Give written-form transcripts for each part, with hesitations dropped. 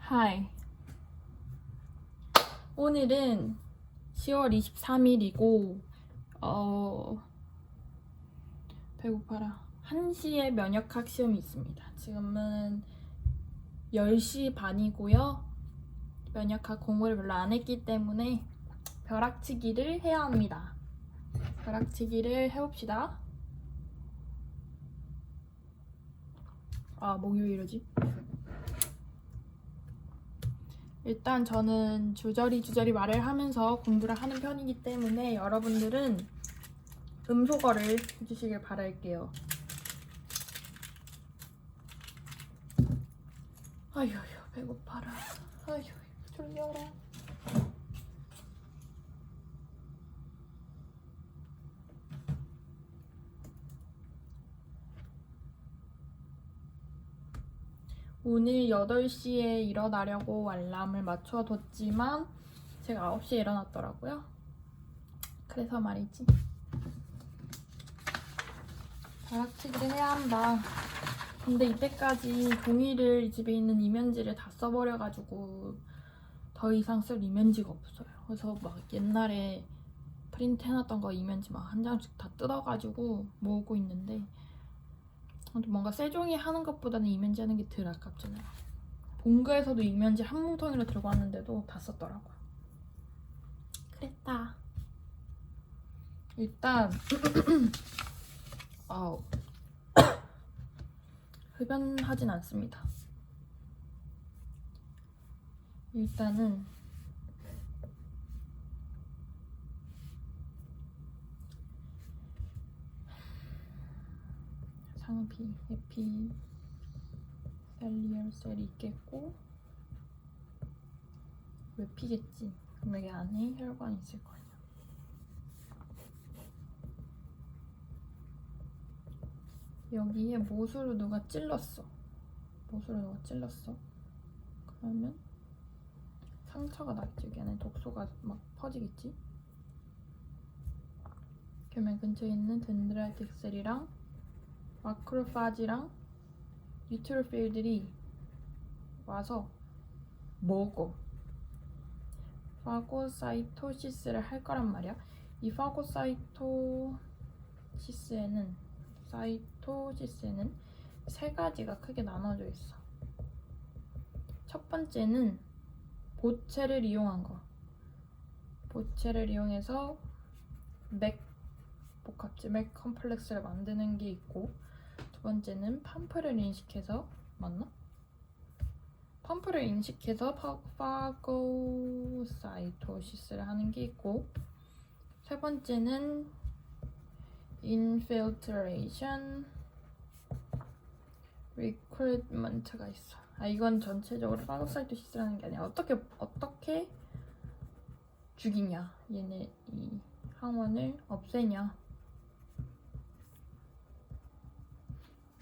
하이. 오늘은 10월 23일이고 배고파라. 1시에 면역학 시험이 있습니다. 지금은 10시 반이고요. 면역학 공부를 별로 안 했기 때문에 벼락치기를 해야 합니다. 벼락치기를 해봅시다. 목이 왜 이러지? 일단 저는 주저리 말을 하면서 공부를 하는 편이기 때문에 여러분들은 음소거를 해주시길 바랄게요. 아휴 배고파라. 아휴 졸려라. 오늘 8시에 일어나려고 알람을 맞춰뒀지만 제가 9시에 일어났더라고요. 그래서 말이지. 벼락치기를 해야 한다. 근데 이때까지 종이를 집에 있는 이면지를 다 써버려가지고 더 이상 쓸 이면지가 없어요. 그래서 막 옛날에 프린트 해놨던 거 이면지 막 한 장씩 다 뜯어가지고 모으고 있는데 뭔가 새 종이 하는 것보다는 이면지 하는 게 덜 아깝잖아요. 본가에서도 이면지 한 뭉텅이로 들고 왔는데도 다 썼더라고요. 그랬다. 일단 흡연하진 않습니다. 일단은 상피, 에피, 셀리얼셀이 있겠고 왜 피겠지? 그럼 여기 안에 혈관이 있을 거 아니야. 여기에 못으로 누가 찔렀어. 그러면 상처가 나겠지. 여기 안에 독소가 막 퍼지겠지. 표면 근처에 있는 덴드라이틱 셀이랑 마크로파지랑 뉴트로필들이 와서 먹어. 파고사이토시스를 할 거란 말이야. 이 파고사이토시스에는 세 가지가 크게 나눠져 있어. 첫 번째는 보체를 이용한 거. 보체를 이용해서 맥 컴플렉스를 만드는 게 있고, 두 번째는 펌프를 인식해서 펌프를 인식해서 파고사이토시스를 하는 게 있고, 세 번째는 인필트레이션 리크루트먼트가 있어. 이건 전체적으로 파고사이토시스라는 게 아니라 어떻게 죽이냐, 얘네 이 항원을 없애냐.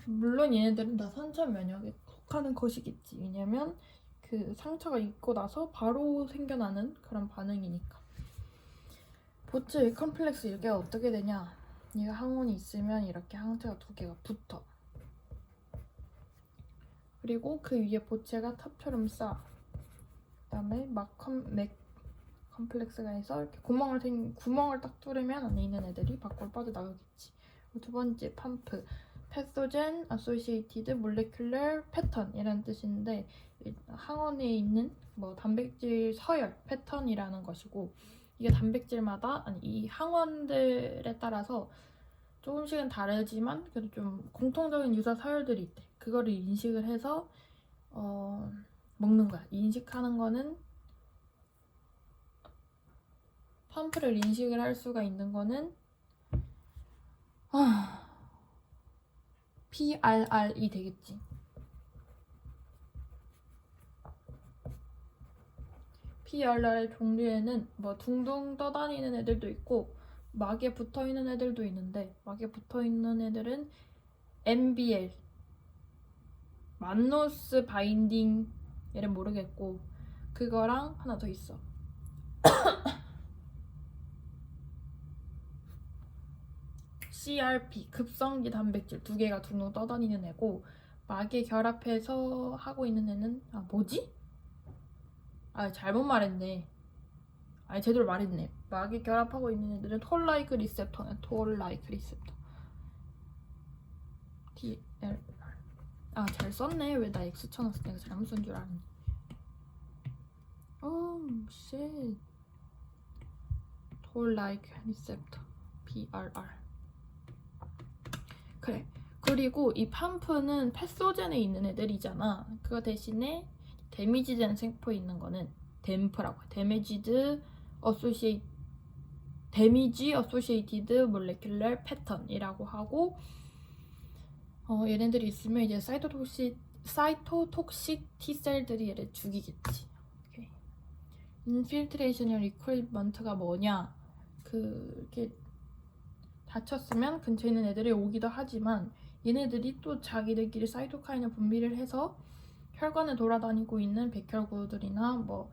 물론 얘네들은 다 선천 면역에 속하는 것이겠지. 왜냐면 그 상처가 있고 나서 바로 생겨나는 그런 반응이니까. 보체 컴플렉스 이게 어떻게 되냐? 얘가 항원이 있으면 이렇게 항체가 두 개가 붙어. 그리고 그 위에 보체가 탑처럼 쌓아. 그다음에 맥 컴플렉스가 해서 이렇게 구멍을 딱 뚫으면 안에 있는 애들이 밖으로 빠져나가겠지. 두 번째 펌프, 패소젠 어소시에이티드 몰레큘러 패턴이라는 뜻인데, 항원에 있는 단백질 서열 패턴이라는 것이고, 이게 단백질마다 이 항원들에 따라서 조금씩은 다르지만 그래도 좀 공통적인 유사 서열들이 있대. 그거를 인식을 해서 먹는 거야. 인식하는 거는 펌프를 인식을 할 수가 있는 거는 PRR이 되겠지. PRR의 종류에는 둥둥 떠다니는 애들도 있고 막에 붙어있는 애들도 있는데, 막에 붙어있는 애들은 MBL 만노스 바인딩, 얘는 모르겠고, 그거랑 하나 더 있어. CRP 급성기 단백질, 두 개가 둥둥 떠다니는 애고, 막에 결합해서 하고 있는 애는 뭐지? 잘못 말했네. 제대로 말했네. 막이 결합하고 있는 애들은 톨라이크 리셉터네. 톨라이크 리셉터. TLR. 잘 썼네. 왜 나 X 쳐놨을 때 잘못 쓴 줄 알았네. 쉣. 톨라이크 리셉터. PRR. 그래. 그리고 이 팜프는 패소젠에 있는 애들이잖아. 그거 대신에 데미지된 세포에 있는 거는 댐프라고 해. 데미지 어소시에이티드 몰레큘러 패턴이라고 하고, 얘네들이 있으면 이제 사이토톡식 T셀들이 얘를 죽이겠지. 오케이. 인필트레이션이랑 리크루트먼트가 뭐냐? 이렇게 다쳤으면 근처에 있는 애들이 오기도 하지만 얘네들이 또 자기들끼리 사이토카인을 분비를 해서 혈관에 돌아다니고 있는 백혈구들이나 뭐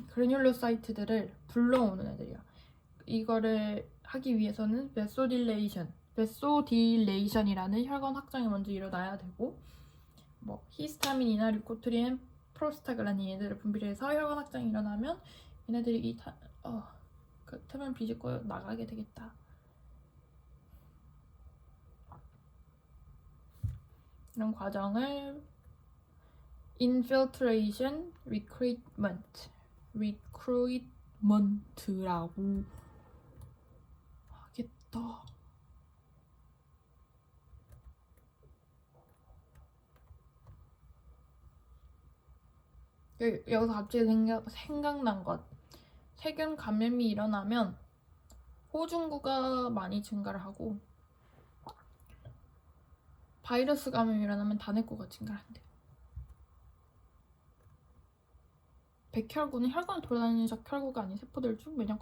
그래뉼로사이트들을 불러오는 애들이야. 이거를 하기 위해서는 베소딜레이션이라는 혈관 확장이 먼저 일어나야 되고, 뭐 히스타민이나 류코트린, 프로스타글란딘 얘네들을 분비를 해서 혈관 확장이 일어나면 얘네들이 그 틈을 비집고 나가게 되겠다. 이런 과정을 infiltration recruitment라고 하겠다. 여기서 갑자기 생각난 것. 세균 감염이 일어나면 호중구가 많이 증가를 하고, 바이러스 감염이 일어나면 단핵구가 증가를 한대. 백혈구는 혈관을 돌아다니는 적혈구가 아닌 세포들 중 면역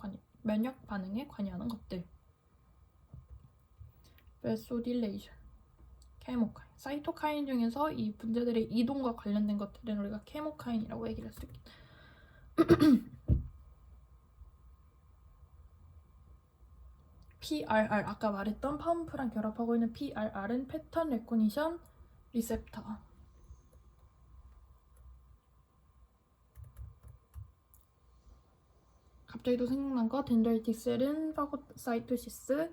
반응에 관여하는 것들. 베소딜레이션, 케모카인, 사이토카인 중에서 이 분자들의 이동과 관련된 것들은 우리가 케모카인이라고 얘기를 할 수 있겠다. PRR, 아까 말했던 펌프랑 결합하고 있는 PRR은 패턴 레코니션 리셉터. 갑자기 또 생각난 거, 덴드라이틱 셀은 파고사이토시스,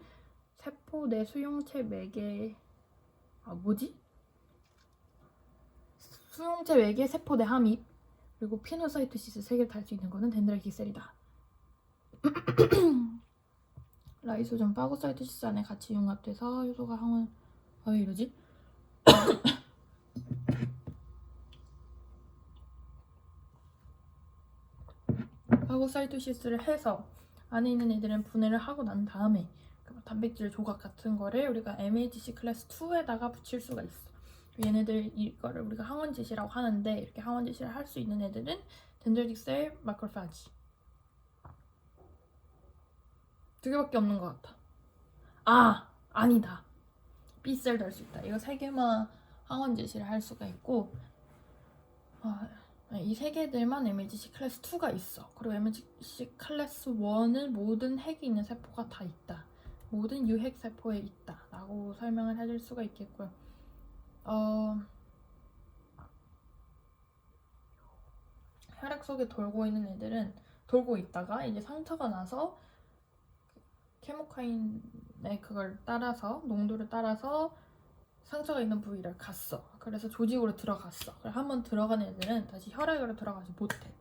세포 내 수용체 매개, 수용체 매개 세포 내 함입, 그리고 피노사이토시스 세 개를 달 수 있는 거는 덴드라이틱 셀이다. 라이소존 파고사이토시스 안에 같이 융합돼서 효소가 항원. 왜 이러지? 파고사이토시스를 해서 안에 있는 애들은 분해를 하고 난 다음에 단백질 조각 같은 거를 우리가 MHC 클래스 2에다가 붙일 수가 있어. 얘네들 이거를 우리가 항원지시라고 하는데, 이렇게 항원지시를 할 수 있는 애들은 덴드라이틱 셀, 마크로파지 두 개밖에 없는 것 같아. 아니다. B셀도 할 수 있다. 이거 세 개만 항원지시를 할 수가 있고, 이 세 개들만 MHC 클래스 2가 있어. 그리고 MHC 클래스 1은 모든 핵이 있는 세포가 다 있다. 모든 유핵 세포에 있다. 라고 설명을 해줄 수가 있겠고요. 혈액 속에 돌고 있는 애들은 돌고 있다가 이제 상처가 나서 케모카인의 그걸 따라서, 농도를 따라서 상처가 있는 부위를 갔어. 그래서 조직으로 들어갔어. 그래서 한번 들어간 애들은 다시 혈액으로 들어가지 못해.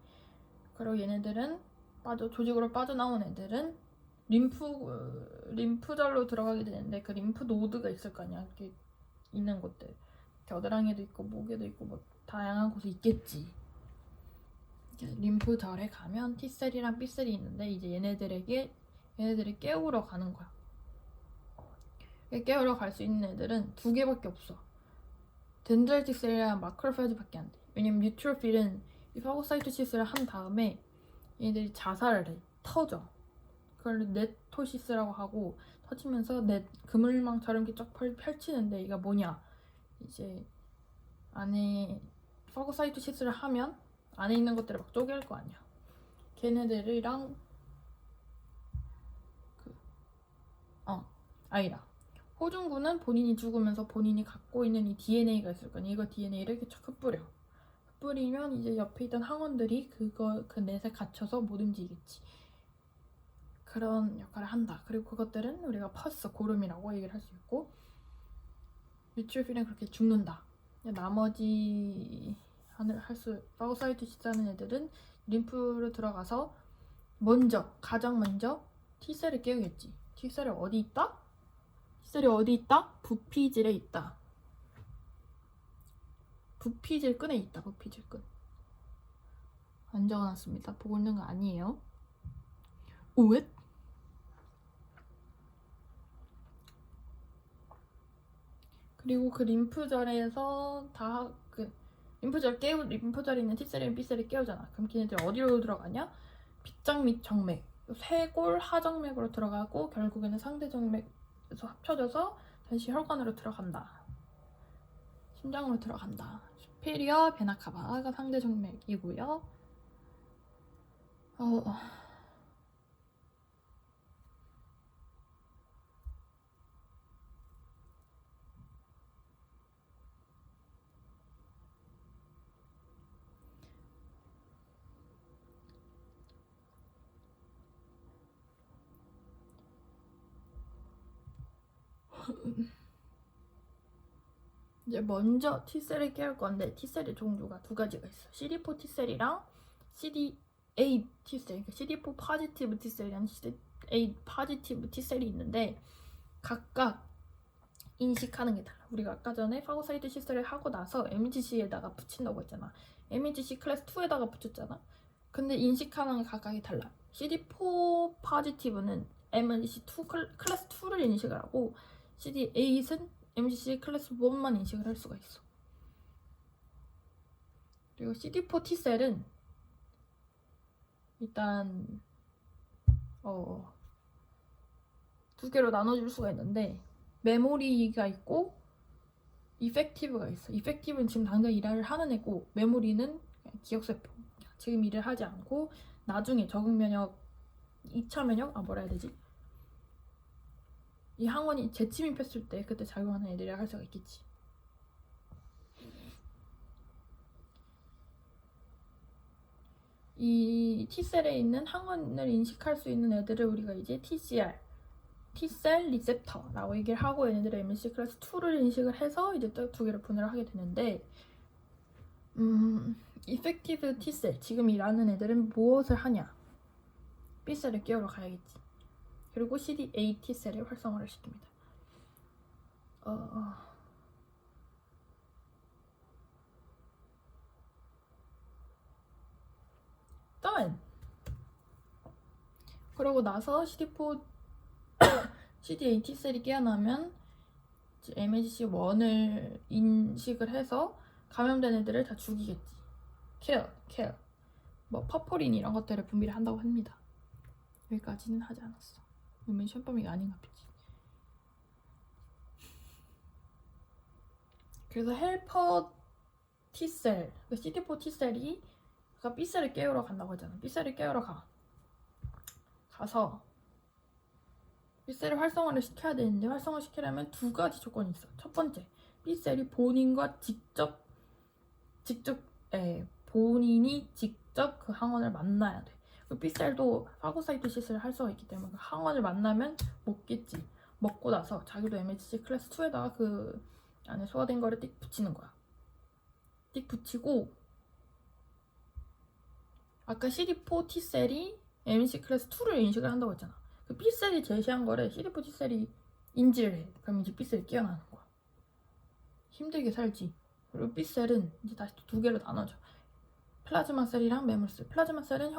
그리고 얘네들은 조직으로 빠져나온 애들은 림프절로 들어가게 되는데, 그 림프 노드가 있을 거 아니야. 이렇게 있는 곳들. 겨드랑이도 있고 목에도 있고 뭐 다양한 곳에 있겠지. 림프절에 가면 T셀이랑 B셀이 있는데, 이제 얘네들을 깨우러 가는 거야. 깨우러 갈 수 있는 애들은 두 개밖에 없어. 덴드라이틱 셀이랑 마크로파지밖에 안 돼. 왜냐면 뉴트로필은 이 파고사이토시스를 한 다음에 얘네들이 자살을 해. 터져. 그걸 네토시스라고 하고, 터지면서 그물망처럼 이렇게 쫙 펼치는데, 이가 뭐냐, 이제 안에 파고사이토시스를 하면 안에 있는 것들을 막 쪼갤 거 아니야. 걔네들이랑 아니다. 호중구는 본인이 죽으면서 본인이 갖고 있는 이 DNA가 있을 거니, 이거 DNA를 이렇게 쫙 흩뿌려. 뿌리면 이제 옆에 있던 항원들이 그 넷에 갇혀서 못 움직이겠지. 그런 역할을 한다. 그리고 그것들은 우리가 퍼스, 고름이라고 얘기를 할 수 있고, 뉴트로필은 그렇게 죽는다. 나머지 파고사이토시스 하는 애들은 림프로 들어가서 가장 먼저 T셀을 깨우겠지. T셀이 어디 있다? T셀이 어디 있다? 부피질에 있다. 부피질끈에 있다. 부피질끈. 안 적어놨습니다. 보고 있는 거 아니에요. 우웻? 그리고 그 림프절에서 림프절에 있는 T셀이랑 B셀이 깨우잖아. 그럼 걔네들 어디로 들어가냐? 빗장 및 정맥, 쇄골 하정맥으로 들어가고 결국에는 상대정맥에서 합쳐져서 다시 혈관으로 들어간다. 심장으로 들어간다. 수페리어 베나카바가 상대정맥이고요. 이제 먼저 T셀을 깨울 건데 T셀의 종류가 두 가지가 있어. CD4 T셀이랑 CD8 T셀, 그러니까 CD4 포지티브 T셀이랑 CD8 포지티브 T셀이 있는데 각각 인식하는 게 달라. 우리가 아까 전에 파고사이토시스를 하고 나서 MGC에다가 붙인다고 했잖아. MGC 클래스 2에다가 붙였잖아. 근데 인식하는 게 각각이 달라. CD4 포지티브는 MGC2 클래스 2를 인식을 하고 CD8은 MGC 클래스 1만 인식을 할 수가 있어. 그리고 CD4 T셀은 일단 두 개로 나눠줄 수가 있는데 메모리가 있고 이펙티브가 있어. 이펙티브는 지금 당장 일을 하는 애고 메모리는 기억세포. 지금 일을 하지 않고 나중에 적응 면역, 2차 면역? 뭐라 해야 되지? 이 항원이 재침입했을 때 그때 작용하는 애들이라 할 수가 있겠지. 이 T셀에 있는 항원을 인식할 수 있는 애들을 우리가 이제 TCR, T셀 리셉터라고 얘기를 하고 얘네들의 MHC 클래스 2를 인식을 해서 이제 또 두 개를 분해를 하게 되는데 이펙티브 T셀, 지금 일하는 애들은 무엇을 하냐? B셀을 깨우러 가야겠지. 그리고 CD8 T셀을 활성화를 시킵니다. done! 그러고 나서 CD8 T셀이 깨어나면 MHC1을 인식을 해서 감염된 애들을 다 죽이겠지. 킬. 퍼포린 이런 것들을 분비를 한다고 합니다. 여기까지는 하지 않았어. 그러면 시험 범위가 아닌가 보지. 그래서 헬퍼 T셀, CD4 T셀이 B셀을 깨우러 간다고 했잖아. B셀을 깨우러 가서 B셀을 활성화를 시켜야 되는데 활성화 시키려면 두 가지 조건이 있어. 첫 번째, B셀이 본인과 본인이 직접 그 항원을 만나야 돼. B셀도 파고사이토시스를 할 수가 있기 때문에 그 항원을 만나면 먹겠지. 먹고 나서 자기도 MHC 클래스 2에다가 그 안에 소화된 거를 띡 붙이는 거야. 띡 붙이고 아까 CD4 T셀이 MHC 클래스 2를 인식을 한다고 했잖아. 그 B셀이 제시한 거를 CD4 T셀이 인지를 해. 그럼 이제 B셀이 깨어나는 거야. 힘들게 살지. 그리고 B셀은 이제 다시 두 개로 나눠져. 플라즈마 셀이랑 메모리셀. 플라즈마 셀은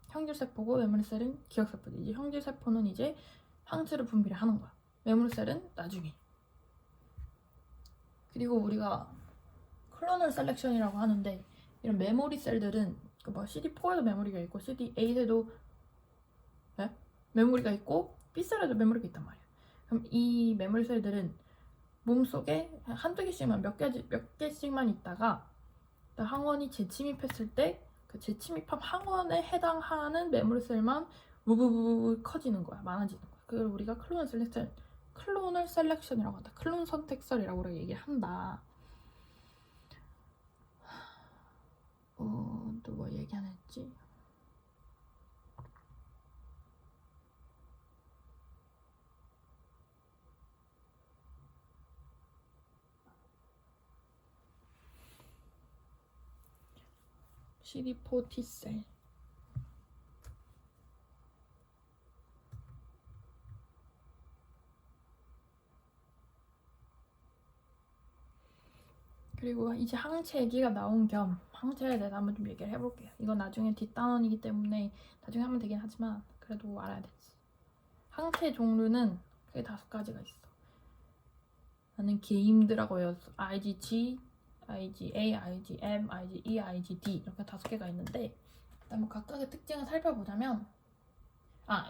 형질세포고 메모리셀은 기억세포지. 이제 형질세포는 이제 항체를 분비를 하는 거야. 메모리셀은 나중에. 그리고 우리가 클로널 셀렉션이라고 하는데 이런 메모리 셀들은 CD4에도 메모리가 있고 CD8에도 메모리가 있고 B셀에도 메모리가 있단 말이야. 그럼 이 메모리 셀들은 몸속에 한두 개씩만 몇 개씩만 있다가 항원이 재침입했을 때 그 재침입한 항원에 해당하는 메모리 셀만 우부부부 커지는 거야. 많아지는 거야. 그걸 우리가 클로널 셀렉션이라고 한다. 클론 선택설이라고 우리가 얘기를 한다. 있지. CD4 T셀. 그리고 이제 항체 얘기가 나온 겸 항체에 대해서 한번 좀 얘기를 해볼게요. 이건 나중에 뒷단원이기 때문에 나중에 하면 되긴 하지만 그래도 알아야 되지. 항체 종류는 크게 5가지가 있어. 나는 개 힘들라고 외웠어. IgG, IgA, IgM, IgE, IgD 이렇게 5개가 있는데 일단 뭐 각각의 특징을 살펴보자면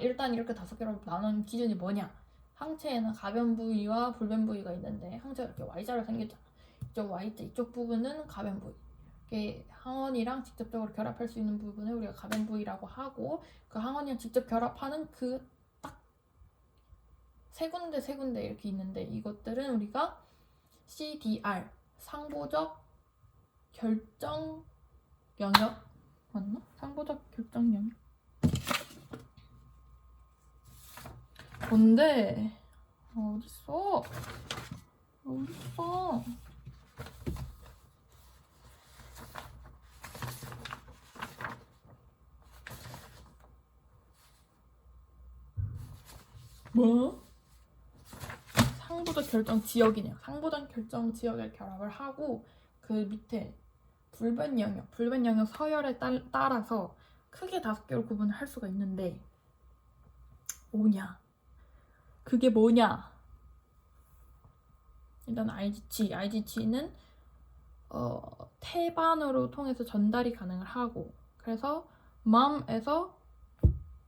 일단 이렇게 5개로 나눈 기준이 뭐냐. 항체에는 가변 부위와 불변 부위가 있는데 항체가 이렇게 Y자로 생겼잖아. 이쪽 Y자 이쪽 부분은 가변 부위. 이게 항원이랑 직접적으로 결합할 수 있는 부분을 우리가 가변 부위라고 하고 그 항원이랑 직접 결합하는 그 딱 세 군데 이렇게 있는데 이것들은 우리가 CDR 상보적 결정 영역 맞나? 상보적 결정 영역 뭔데? 어딨어? 어딨어? 뭐? 상보적 결정 지역이네요. 상보적 결정 지역에 결합을 하고 그 밑에 불변 영역 서열에 따라서 크게 5개로 구분을 할 수가 있는데 뭐냐? 그게 뭐냐? 일단 IgG는 태반으로 통해서 전달이 가능을 하고 그래서 몸에서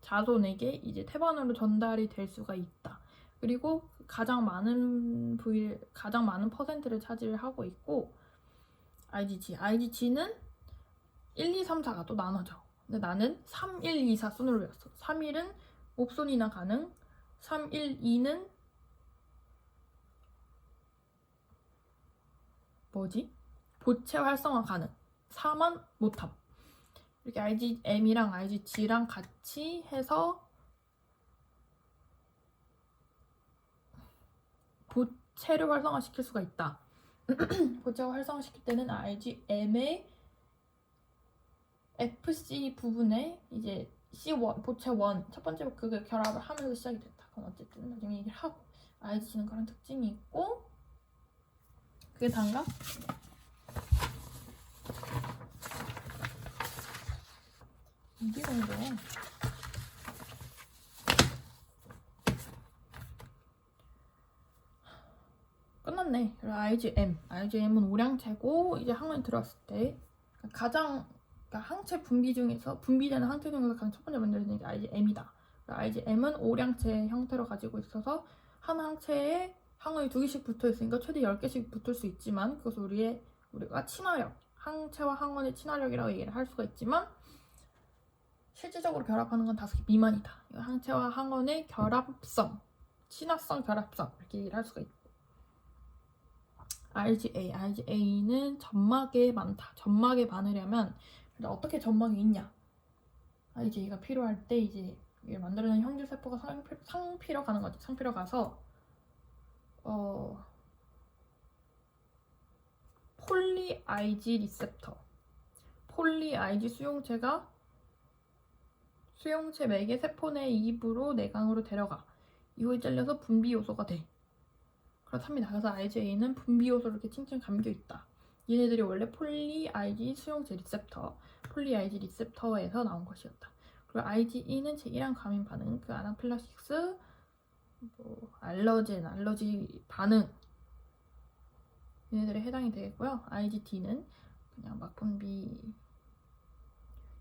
자손에게 이제 태반으로 전달이 될 수가 있다. 그리고 가장 많은 퍼센트를 차지하고 있고 IgG는 1, 2, 3, 4가 또 나눠져. 근데 나는 3, 1, 2, 4 순으로 외웠어. 3일은 목손이나 가능, 3, 1, 2는 보채 활성화 가능, 4만 못함. 이렇게 IgM이랑 IgG랑 같이 해서 보채를 활성화시킬 수가 있다. 보채를 활성화시킬 때는 IgM의 FC 부분에 이제 C1, 보채 1 첫 번째 그게 결합을 하면서 시작이 됐다. 그건 어쨌든 나중에 얘기를 하고 IgG는 그런 특징이 있고 그게 단가? 이게 뭔데? 끝났네. IgM은 오량체고 이제 항원이 들어왔을 때 가장 항체 분비 중에서 분비되는 항체 중에서 가장 첫 번째 만들어지는 게 IgM이다. IgM은 오량체 형태로 가지고 있어서 한 항체에 항원이 2개씩 붙어 있으니까 최대 10개씩 붙을 수 있지만 그것을 우리가 친화력, 항체와 항원의 친화력이라고 얘기를 할 수가 있지만 실질적으로 결합하는 건 5개 미만이다. 항체와 항원의 결합성, 친화성 결합성 이렇게 얘기를 할 수가 있고 IgA는 점막에 많다. 점막에 많으려면 어떻게 점막이 있냐? IgA가 필요할 때 이제 이걸 만들어낸 형질 세포가 상피로 가는 거지. 상피로 가서 폴리 IG 리셉터, 폴리 IG 수용체가 수용체 매개 세포 내 입으로 내강으로 데려가. 이후에 잘려서 분비 요소가 돼. 그렇답니다. 그래서 IgA는 분비 요소로 이렇게 칭칭 감겨 있다. 얘네들이 원래 폴리 IG 수용체 리셉터, 폴리 IG 리셉터에서 나온 것이었다. 그리고 IgE는 제1한 과민 반응, 그 아나필락시스, 알러지 반응 얘네들에 해당이 되겠고요. IgD는 그냥 막 분비,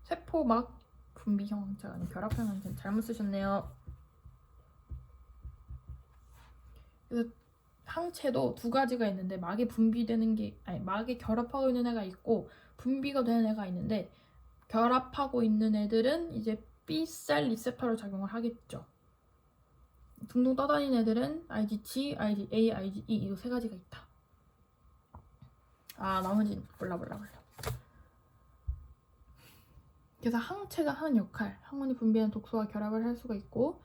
세포 막 분비형 항체가 아닌 결합형 항체 잘못 쓰셨네요. 그래서 항체도 2가지가 있는데 막에 결합하고 있는 애가 있고 분비가 되는 애가 있는데 결합하고 있는 애들은 이제 B셀 리셉터로 작용을 하겠죠. 둥둥 떠다니는 애들은 IgG, IgA, IgE 이거 3가지가 있다. 나머지는 몰라. 그래서 항체가 하는 역할, 항문이 분비하는 독소와 결합을 할 수가 있고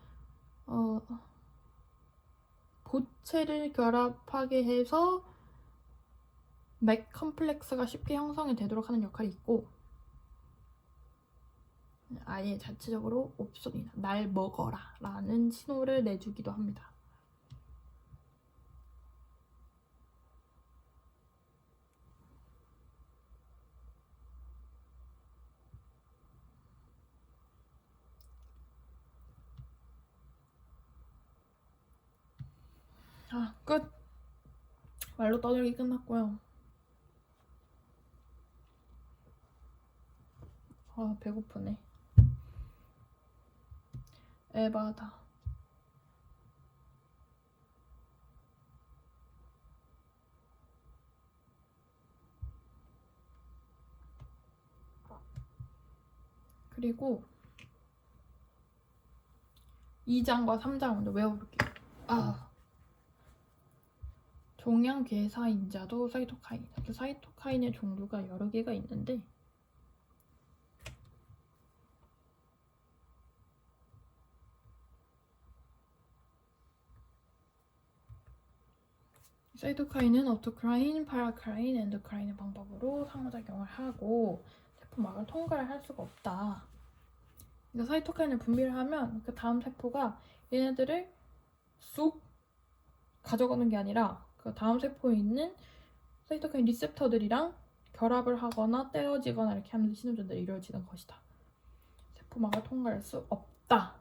보체를 결합하게 해서 맥 컴플렉스가 쉽게 형성이 되도록 하는 역할이 있고, 아예 자체적으로 옵소니나 날 먹어라 라는 신호를 내주기도 합니다. 끝! 말로 떠들기 끝났고요. 배고프네. 에바다. 그리고 2장과 3장 먼저 외워볼게요. 종양괴사인자도 사이토카인. 사이토카인의 종류가 여러 개가 있는데, 사이토카인은 오토크라인, 파라크라인, 엔도크라인의 방법으로 상호작용을 하고 세포막을 통과를 할 수가 없다. 그러니까 사이토카인을 분비를 하면 그 다음 세포가 얘네들을 쑥 가져가는 게 아니라 그 다음 세포에 있는 사이토카인 리셉터들이랑 결합을 하거나 떼어지거나 이렇게 하면서 신호전달이 이루어지는 것이다. 세포막을 통과할 수 없다.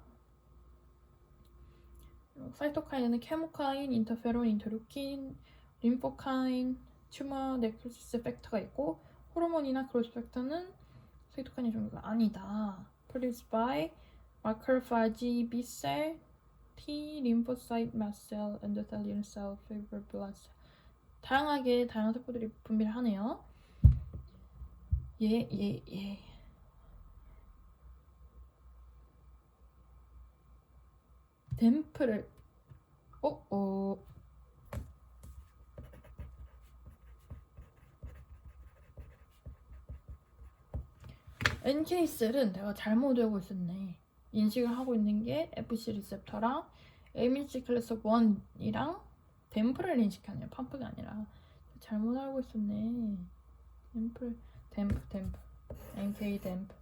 사이토카인은 케모카인, 인터페론, 인터루킨, 림포카인, 튜머 네크로시스 팩터가 있고, 호르몬이나 그로스 팩터는 사이토카인의 종류가 아니다. Produced by macrophagy, B cell, T lymphocyte, mast cell, endothelial cell, fibroblast. 다양한 세포들이 분비를 하네요. 댐프를 NK셀은 내가 잘못 외우고 있었네. 인식을 하고 있는 게 FC 리셉터랑 AMC 클래스 1이랑 댐프를 인식하네요. 팜프가 아니라. 잘못 알고 있었네. 댐프 NK 댐프.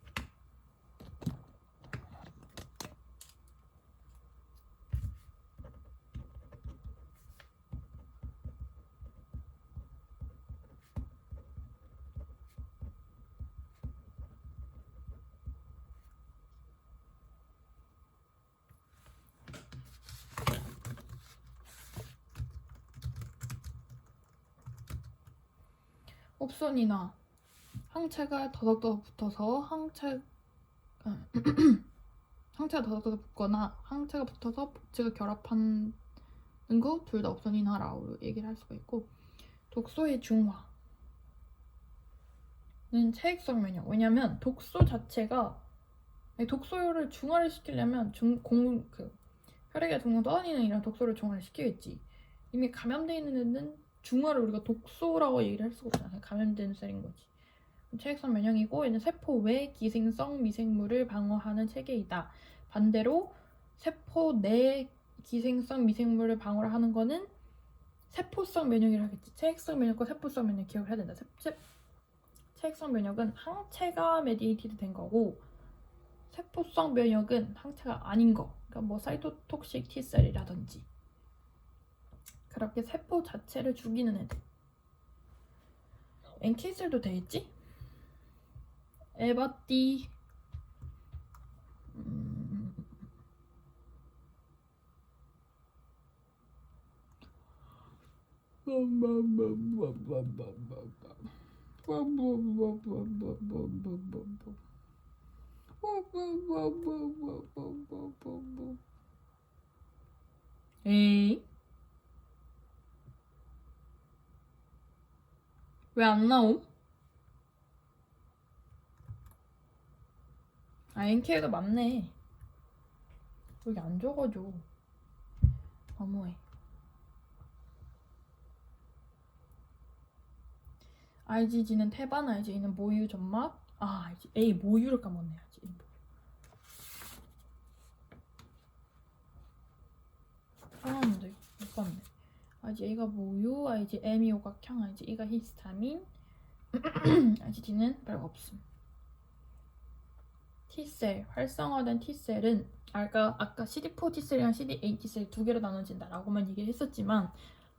옵손이나 항체가 더덕더덕 붙어서 항체가 더덕더덕 붙거나 항체가 붙어서 보체가 결합하는 거 둘 다 옵손이나라고 얘기를 할 수가 있고, 독소의 중화는 체액성 면역. 왜냐면 독소 자체가 독소를 중화를 시키려면 혈액에 종종 떠다니는 이런 독소를 중화를 시키겠지. 이미 감염돼 있는 애는 중화를 우리가 독소라고 얘기를 할 수가 없잖아. 그냥 감염된 셀인 거지. 체액성 면역이고, 얘는 세포 외 기생성 미생물을 방어하는 체계이다. 반대로 세포 내 기생성 미생물을 방어를 하는 거는 세포성 면역이라 하겠지. 체액성 면역과 세포성 면역 기억을 해야 된다. 체액성 면역은 항체가 메디에이티드 된 거고, 세포성 면역은 항체가 아닌 거. 그러니까 뭐 사이토톡식 T셀이라든지 그렇게 세포 자체를 죽이는 애들. NK셀도 되겠지? 에바띠. 에이? 왜 안 나옴? NK가 맞네. 여기 안 적어줘. 너무해. IgG는 태반, IgA는 모유 점막, 이제 A 모유를 까먹네. 근데 못 봤네. 이제 A가 모유, 이제 M이 오각형, 이제 E가 히스타민, 이제 D는 별거 없음. T셀, 활성화된 T셀은 아까 CD4 T셀이랑 CD8 T셀 두 개로 나눠진다라고만 얘기를 했었지만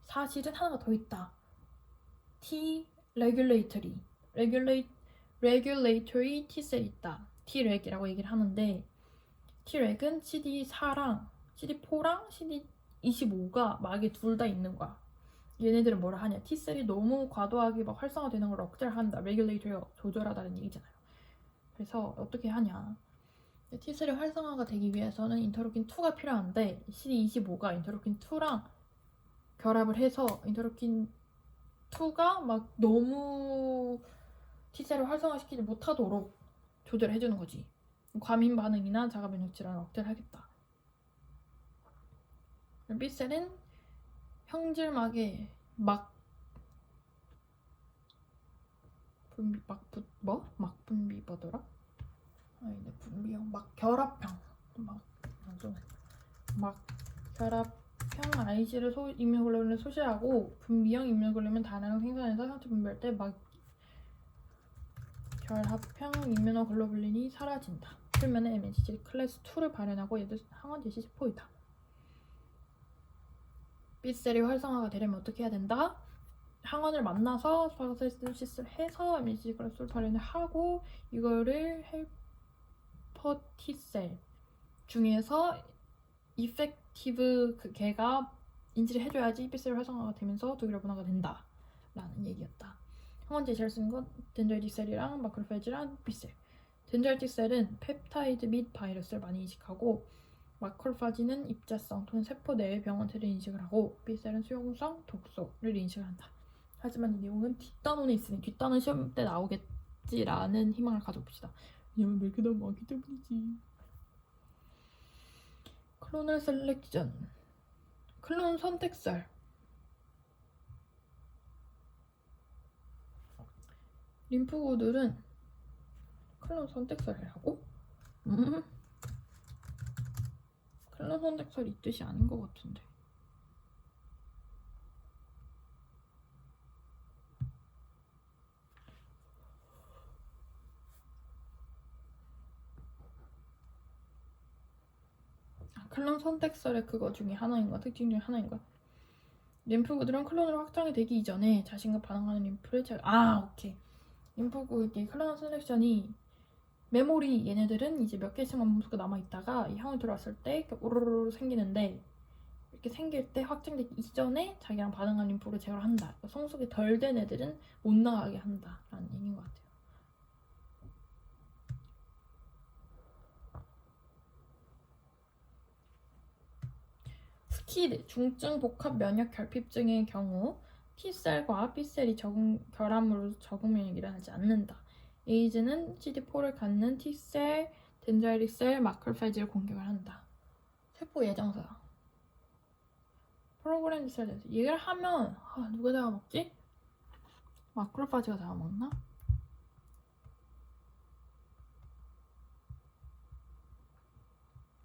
사실은 하나가 더 있다. T regulatory T셀이 있다. Treg이라고 얘기를 하는데 Treg은 CD4랑 CD4랑 CD25가 막에 둘 다 있는 거야. 얘네들은 뭐라 하냐? T셀이 너무 과도하게 막 활성화되는 걸 억제를 한다. 레귤레이터가 조절하다는 얘기잖아요. 그래서 어떻게 하냐? T셀이 활성화가 되기 위해서는 인터루킨 2가 필요한데 CD25가 인터루킨 2랑 결합을 해서 인터루킨 2가 막 너무 T셀을 활성화시키지 못하도록 조절을 해주는 거지. 과민 반응이나 자가 면역 질환을 억제를 하겠다. B셀은 형질막에 막 분비 뭐더라? 분비형 막 결합형 막 결합형 Ig를 임무글로빈을 소실하고 분비형 임무글로빈 다량을 생산해서 형체 분비할 때 막 결합형 임무글로빈이 사라진다. 표면에 MHC 클래스 2를 발현하고 얘들 항원 제시 세포이다. B셀이 활성화가 되려면 어떻게 해야 된다? 항원을 만나서 파고시스를 해서 MHC 클래스 2를 발현을 하고 이거를 헬퍼 T셀 중에서 이펙티브 걔가 인지를 해줘야지 B셀 활성화가 되면서 독일화 분화가 된다 라는 얘기였다. 항원 제시할 수 있는 건 덴저이틱 셀이랑 마크로페지랑 B셀. 덴저이틱 셀은 펩타이드 및 바이러스를 많이 인식하고 마크로파지는 입자성 또는 세포 내의 병원체를 인식을 하고 B셀은 수용성, 독소를 인식을 한다. 하지만 이 내용은 뒷단원에 있으니 뒷단원 시험 때 나오겠지라는 희망을 가져봅시다. 왜냐면 몇 개 너무 많기 때문이지. 클로널 셀렉션, 클론 선택설. 림프구들은 클론 선택설이라고? 클론 선택설이 이 뜻이 아닌 것 같은데. 클론 선택설의 그거 중에 하나인가? 특징 중에 하나인가? 림프구들은 클론으로 확장이 되기 이전에 자신과 반응하는 림프를 오케이. 림프구의 클론 셀렉션이 메모리 얘네들은 이제 몇 개씩만 몸속에 남아있다가 이 향을 들어왔을 때 이렇게 오로로로 생기는데 이렇게 생길 때 확장되기 이전에 자기랑 반응하는 림프를 제거를 한다. 그러니까 성숙이 덜 된 애들은 못 나가게 한다라는 얘기인 것 같아요. 스키드, 중증 복합 면역 결핍증의 경우 T셀과 B셀이 결함으로 적응 면역이 일어나지 않는다. 에이즈는 CD4를 갖는 T셀, 덴자이릭 셀, 마크로페지를 공격을 한다. 세포 예정사. 프로그램 셀 얘를 하면 누가 잡아먹지? 마크로파지가 잡아먹나?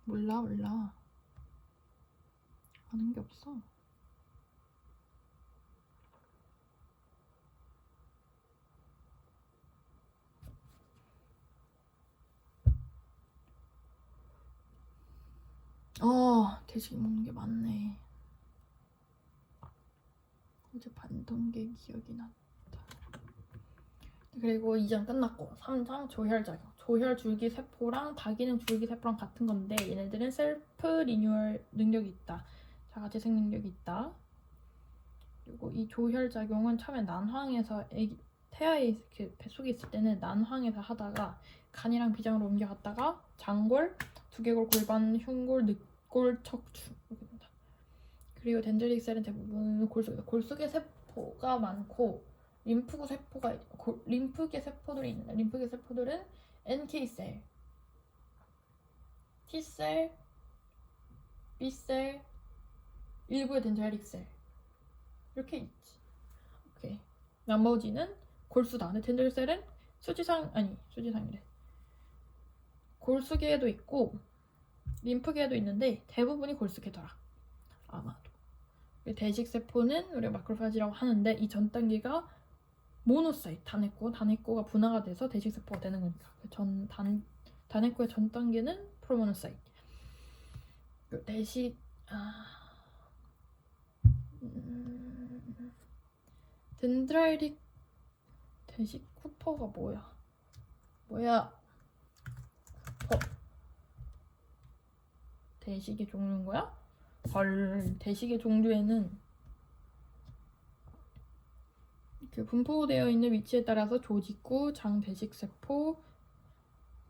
몰라 아는 게 없어. 돼지기 먹는 게 많네. 어제 반동계 기억이 났다. 그리고 2장 끝났고 3장 조혈작용. 조혈줄기 세포랑 다기능 줄기 세포랑 같은 건데 얘네들은 셀프 리뉴얼 능력이 있다. 자가 재생 능력이 있다. 그리고 이 조혈작용은 처음에 난황에서 태아의 뱃속에 있을 때는 난황에서 하다가 간이랑 비장으로 옮겨갔다가 장골, 두개골, 골반, 흉골, 늑골, 척추 이렇게 된다. 그리고 덴드릭 셀은 대부분 골속에 세포가 많고 림프계 세포들이 있는데 림프계 세포들은 NK셀, T셀, B셀, 일부의 덴드릭 셀 이렇게 있지. 오케이. 나머지는 골수다. 근데 덴드릭 셀은 수지상이래. 골수계도 있고 림프계도 있는데 대부분이 골수계더라. 아마도. 대식세포는 우리가 마크로파지라고 하는데 이 전 단계가 모노사이트, 단핵고가 분화가 돼서 대식세포가 되는 거니까. 단핵고의 전 단계는 프로모노사이트. 덴드라이틱 대식 쿠퍼가 뭐야? 쿠퍼. 대식의 종류인 거야? 헐, 대식의 종류에는 그 분포되어 있는 위치에 따라서 조직구, 장대식세포,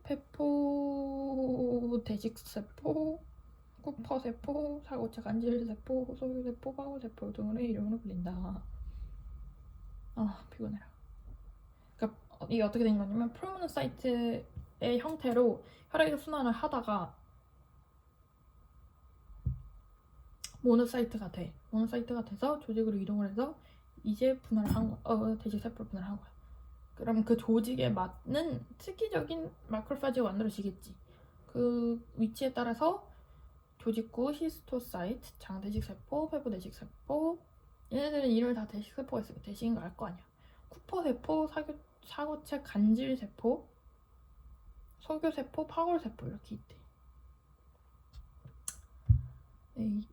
폐포 대식세포, 쿠퍼세포, 사고체 간질세포, 소유세포, 파고세포 등의 이름으로 불린다. 피곤해라. 그러니까 이게 어떻게 된 거냐면 프로모노사이트의 형태로 혈액 순환을 하다가 모노사이트가 돼. 모노사이트가 돼서 조직으로 이동을 해서 이제 분할을 한 거야. 대식세포를 분할한 거야. 그럼 그 조직에 맞는 특이적인 마크로파지가 만들어지겠지. 그 위치에 따라서 조직구, 히스토사이트, 장대식세포, 폐부대식세포, 얘네들은 이름을 다 대식세포가 있으니까 대식인 거 알 거 아니야. 쿠퍼세포, 사고체 간질세포, 소교세포, 파골세포 이렇게 있대. 에이.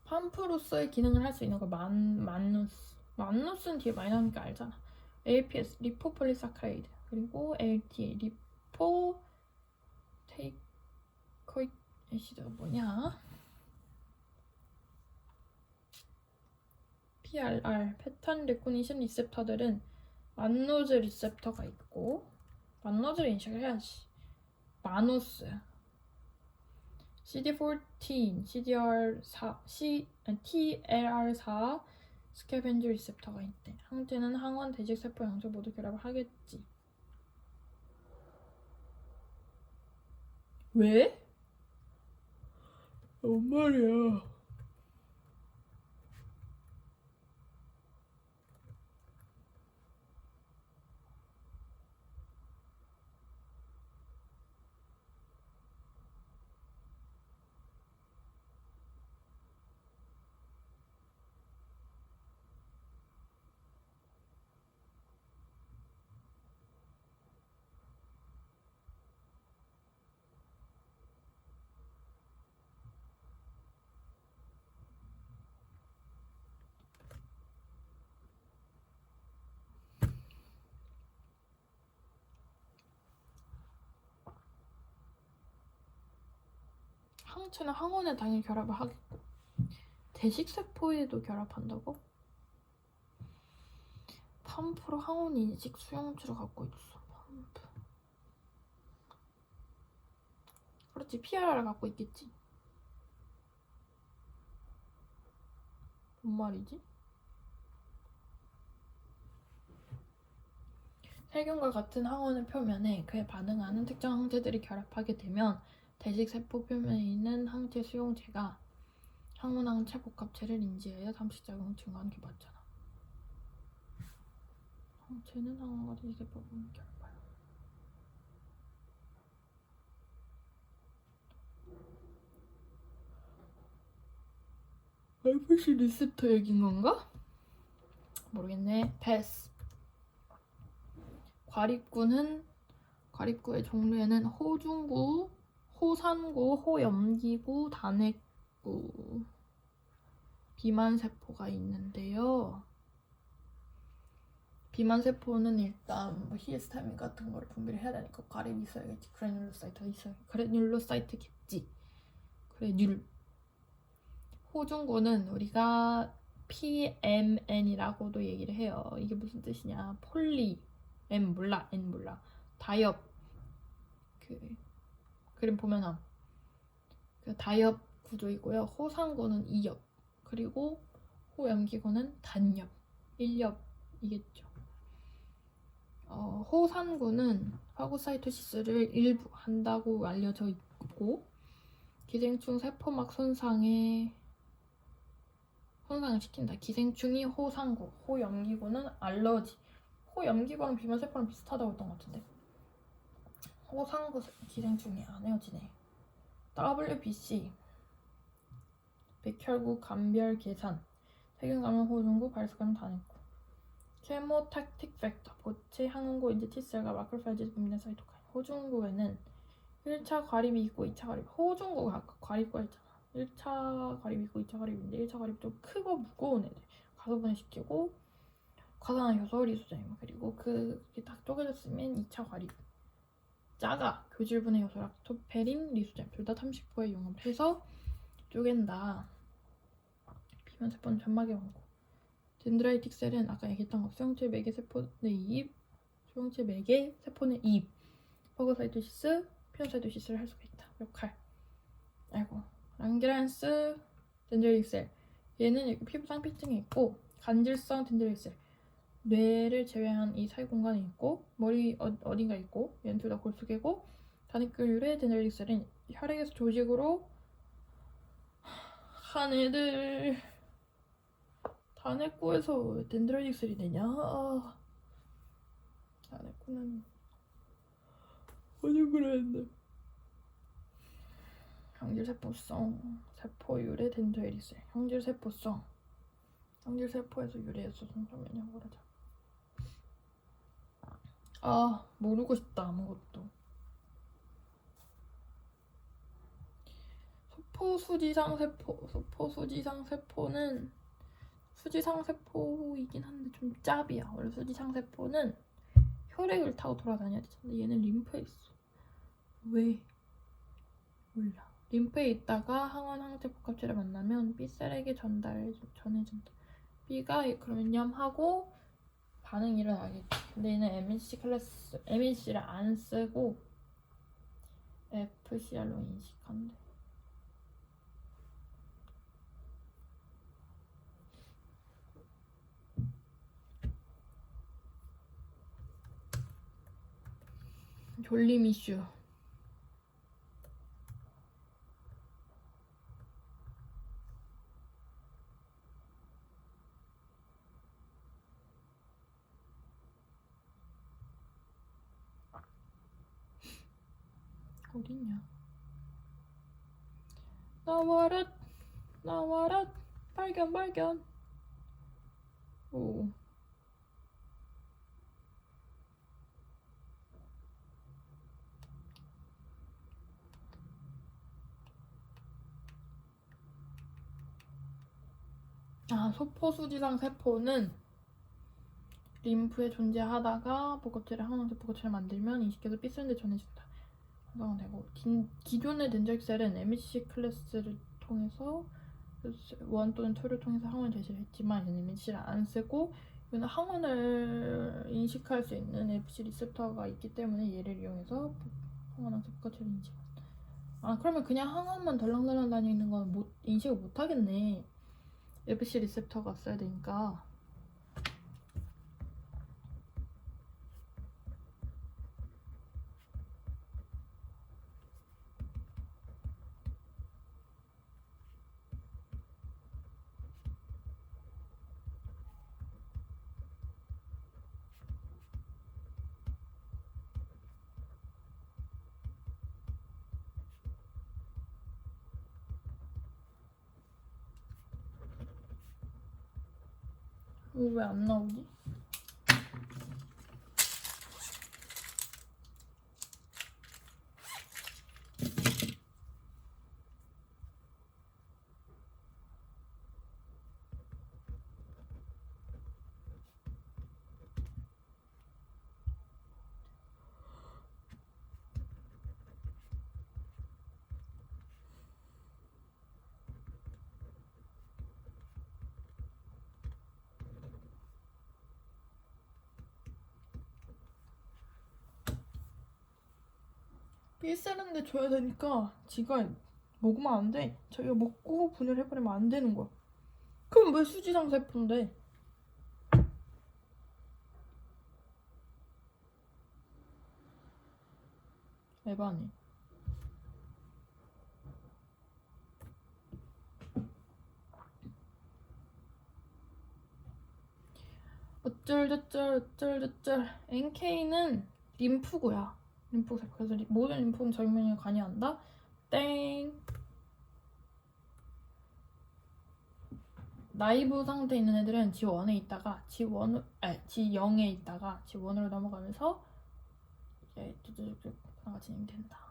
팜프로서의 기능을 할 수 있는 거 만누스는 뒤에 많이 나오니까 알잖아. APS, 리포폴리사카이드, 그리고 LTA, 리포 테이코익 애시드가 뭐냐? PRR, 패턴 레코니션 리셉터들은 만노즈 리셉터가 있고, 만노즈를 인식을 해야지. 마노스, CD14, TLR4, 스캐벤저 리셉터가 있대. 항체는 항원, 대식세포, 양조 모두 결합을 하겠지. 왜? 뭔 말이야. 항체는 항원에 당연히 결합을 하겠고 대식세포에도 결합한다고? 팜프로 항원 인식 수용체를 갖고 있어. 팜프. 그렇지, PRR을 갖고 있겠지. 뭔 말이지? 세균과 같은 항원의 표면에 그에 반응하는 특정 항체들이 결합하게 되면 대식세포 표면에 있는 항체 수용체가 항문항체 복합체를 인지하여 잠식작용을 증가하는 게 맞잖아. 항체는 항원과 대식세포 표면 결합하여. FC 리셉터 얘기인 건가? 모르겠네. 패스. 과립구의 종류에는 호중구, 호산구, 호염기구, 단핵구, 비만세포가 있는데요. 비만세포는 일단 뭐 히스타민 같은 걸 분비를 해야 되니까 과립이 있어야겠지. 그래뉼로사이트가 있어야 그래뉼로사이트겠지. 그래뉼. 호중구는 우리가 PMN이라고도 얘기를 해요. 이게 무슨 뜻이냐? 폴리 N 몰라. 다이업 그림 보면 그 다이업 구조이고요. 호산구는 2엽, 그리고 호염기구는 단엽, 1엽이겠죠. 호산구는 파고사이토시스를 일부 한다고 알려져 있고 기생충 세포막 손상에 손상을 시킨다. 기생충이 호상구, 호염기구는 알러지. 호염기구랑 비만세포랑 비슷하다고 했던 것 같은데. 호상구 기생충이 안 헤어지네. WBC 백혈구 감별 계산 세균감염 호중구 발수감염 단했고 케모탁틱 팩터 보체 항응고 인제 T셀과 마크로파이지 분비된 사이토카인 호중구에는 1차 과립이 있고 2차 과립 호중구가 아까 과립과 했잖아 1차 과립이 있고 2차 과립인데 1차 과립 좀 크고 무거운 애들 가소분해시키고 과산화 효소 리소자임 그리고 그게 딱 쪼개졌으면 2차 과립 작아 교질분해 요소 락토페린 리소자임 둘 다 30%에 용합을 해서 쪼갠다. 비만세포는 점막의 왕국. 덴드라이틱 셀은 아까 얘기했던 거 수용체 매개 세포의 이입, 수용체 매개 세포의 이입, 파고사이토시스, 피노사이토시스를 할 수가 있다. 역할. 아이고. 랑게란스 덴드라이틱 셀. 얘는 여기 피부 상피증이 있고 간질성 덴드라이틱 셀. 뇌를 제외한 이 사이 공간에 있고 머리 어딘가 있고 얘는 둘 다 골수계고 단액균율의 덴드라이틱 셀은 혈액에서 조직으로 한 애들 단핵구에서 왜 덴드라이틱 셀이 되냐? 단핵구는 어디 그랬는데 형질세포성 세포율의 덴드라이틱 셀 형질세포성 형질세포에서 유래해서 손상면역을 하자. 모르고 싶다 아무것도. 소포수지상세포는 수지상세포이긴 한데 좀 짭이야. 원래 수지상세포는 혈액을 타고 돌아다녀야 되는데 얘는 림프에 있어. 왜? 몰라. 림프에 있다가 항원 항체 복합체를 만나면 B셀에게 전해준다. B가 그러면 염하고 반응이 일어나겠지. 근데 얘는 MNC를 안 쓰고 FCR로 인식한대. 졸림 이슈. 어딨냐? 나와라 발견. 오. 소포수지상 세포는 림프에 존재하다가 항원항체 복합체를 만들면 인식해서 B셀인데 전해준다. 한정은 되고 기존의 덴드라이틱 셀은 MHC 클래스를 통해서 1 또는 2를 통해서 항원을 제시를 했지만 얘는 MHC를 안 쓰고 얘는 항원을 인식할 수 있는 FC 리셉터가 있기 때문에 얘를 이용해서 항원항체 복합체를 인식한다. 그러면 그냥 항원만 덜렁덜렁 다니는 건 인식을 못 하겠네. FC 리셉터가 써야 되니까. 이거 왜 안 나오지? B셀인데 줘야 되니까 지가 먹으면 안 돼. 자기가 먹고 분열해버리면 안 되는 거야. 그럼 왜 수지상 세포인데? 에바네. 어쩔. NK는 림프고요. 림프세포. 그래서 모든 림프는 정면에 관여한다. 땡. 나이브 상태에 있는 애들은 G1에 있다가 G0에 있다가 G1으로 넘어가면서 이제 쭉쭉쭉 변화가 진행된다.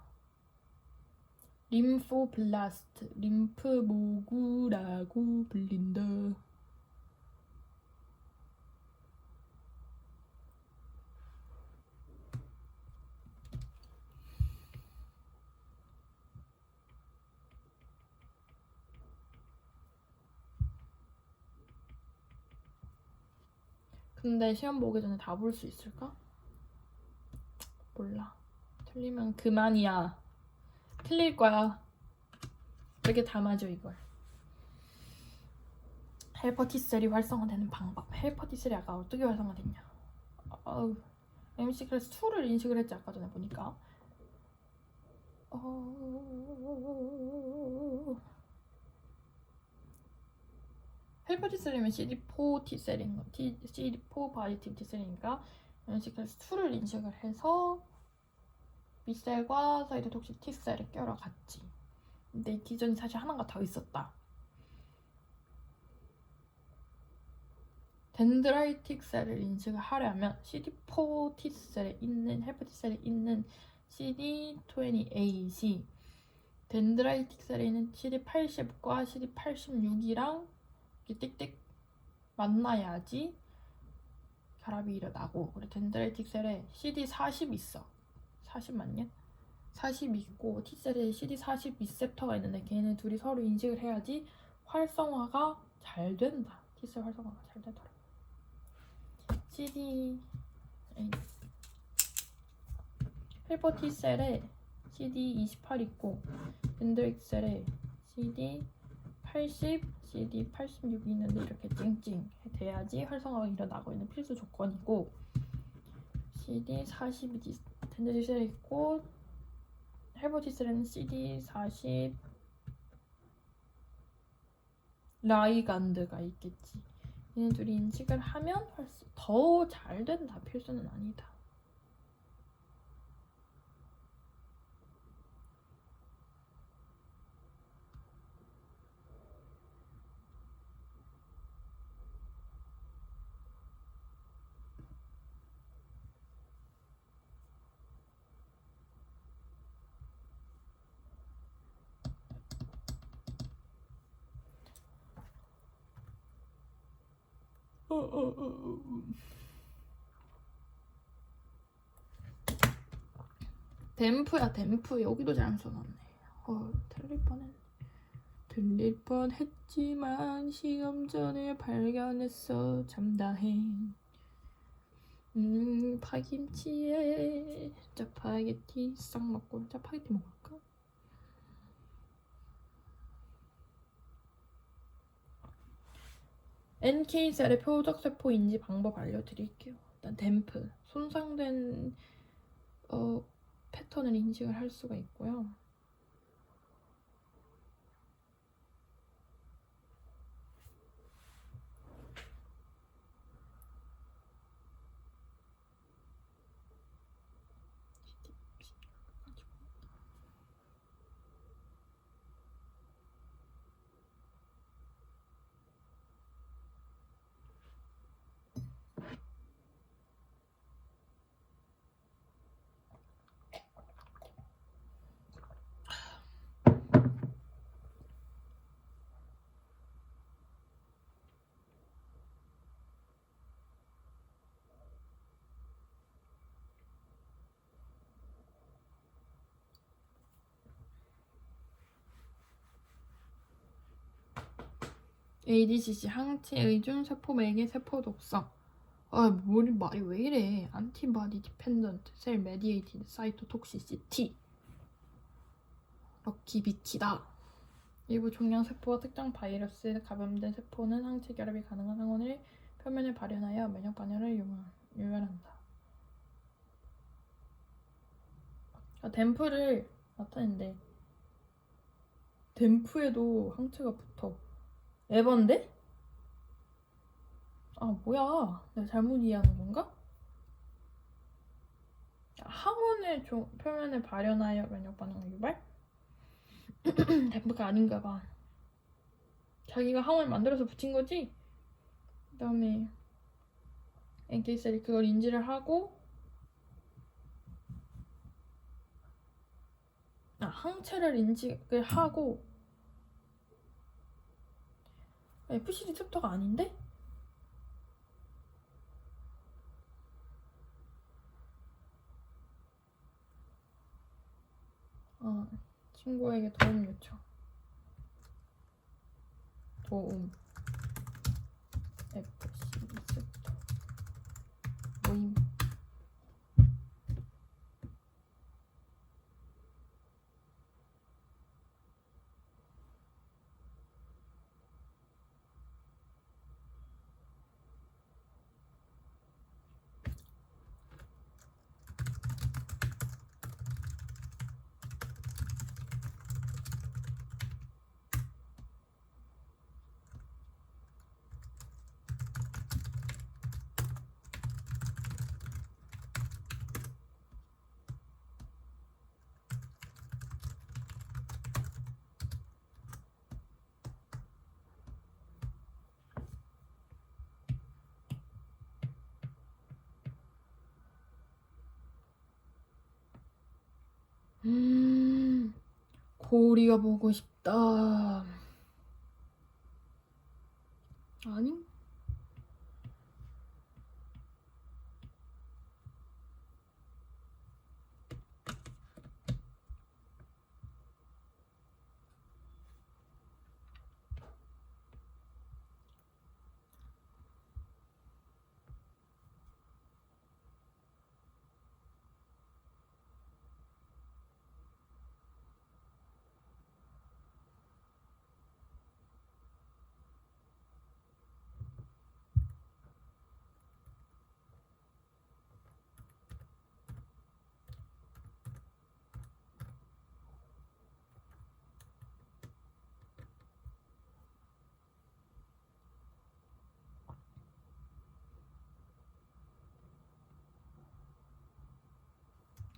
림포블라스트, 림프모구라고 불린다. 근데 시험 보기 전에 다 볼 수 있을까? 몰라. 틀리면 그만이야. 틀릴 거야. 이렇게 다 맞아 이걸. 헬퍼 T셀이 활성화되는 방법. 헬퍼 T셀이 아까 어떻게 활성화됐냐? MC 클래스 2를 인식을 했지 아까 전에 보니까. 헬퍼 T셀이면 CD4 T셀인 거. CD4 바이티브 T셀이니까 MC 클래스 2를 인식을 해서 B셀과 사이토톡식 T셀을 껴러갔지. 근데 이 기전이 사실 하나가 더 있었다. 덴드라이틱 셀을 인식을 하려면 CD4 T셀에 있는 헬퍼 T셀에 있는 CD28이 덴드라이틱 셀에 있는 CD80과 CD86이랑 띡띡 만나야지 결합이 일어나고, 그리고 덴드라이틱 셀에 CD40 있어. 40 맞냐? 40 있고 T셀에 CD40 리셉터가 있는데 걔네 둘이 서로 인식을 해야지 활성화가 잘 된다. T셀 활성화가 잘 되더라. 헬퍼 T셀에 CD28 있고 덴드라이틱 셀에 CD80, CD86이 있는데 이렇게 찡찡 돼야지 활성화가 일어나고 있는 필수 조건이고, CD40이 덴드라이틱 셀에 있고 헬퍼 T셀에는 CD40 라이간드가 있겠지. 얘네 둘이 인식을 하면 더 잘 된다. 필수는 아니다. 댐프야 댐프. 여기도 잘못 써놨네. 틀릴 뻔했지만 시험 전에 발견했어. 참다행. 파김치에 짜파게티 싹 먹고 짜파게티 먹을까? NK셀의 표적세포 인지 방법 알려드릴게요. 일단 댐프. 손상된 패턴을 인식을 할 수가 있고요. ADCC 항체 의존 세포 매개 세포 독성. 말이 왜 이래? 안티바디 디펜던트 셀 메디에이티드 사이토톡시시티. 럭키 비키다. 일부 종양 세포와 특정 바이러스에 감염된 세포는 항체 결합이 가능한 항원을 표면에 발현하여 면역 반응을 유발한다. 댐프를 나타낸대. 댐프에도 항체가 붙어. 에반데? 아 뭐야, 내가 잘못 이해하는 건가? 항원의 표면을 발현하여 면역 반응을 유발? 댐프가 아닌가 봐. 자기가 항원을 만들어서 붙인 거지? 그 다음에 NK셀이 그걸 인지를 하고 항체를 인식을 하고 FC 리셉터가 아닌데? 친구에게 도움 요청. 도움. FC 리셉터. 모임. 고리가 보고 싶다. 아니?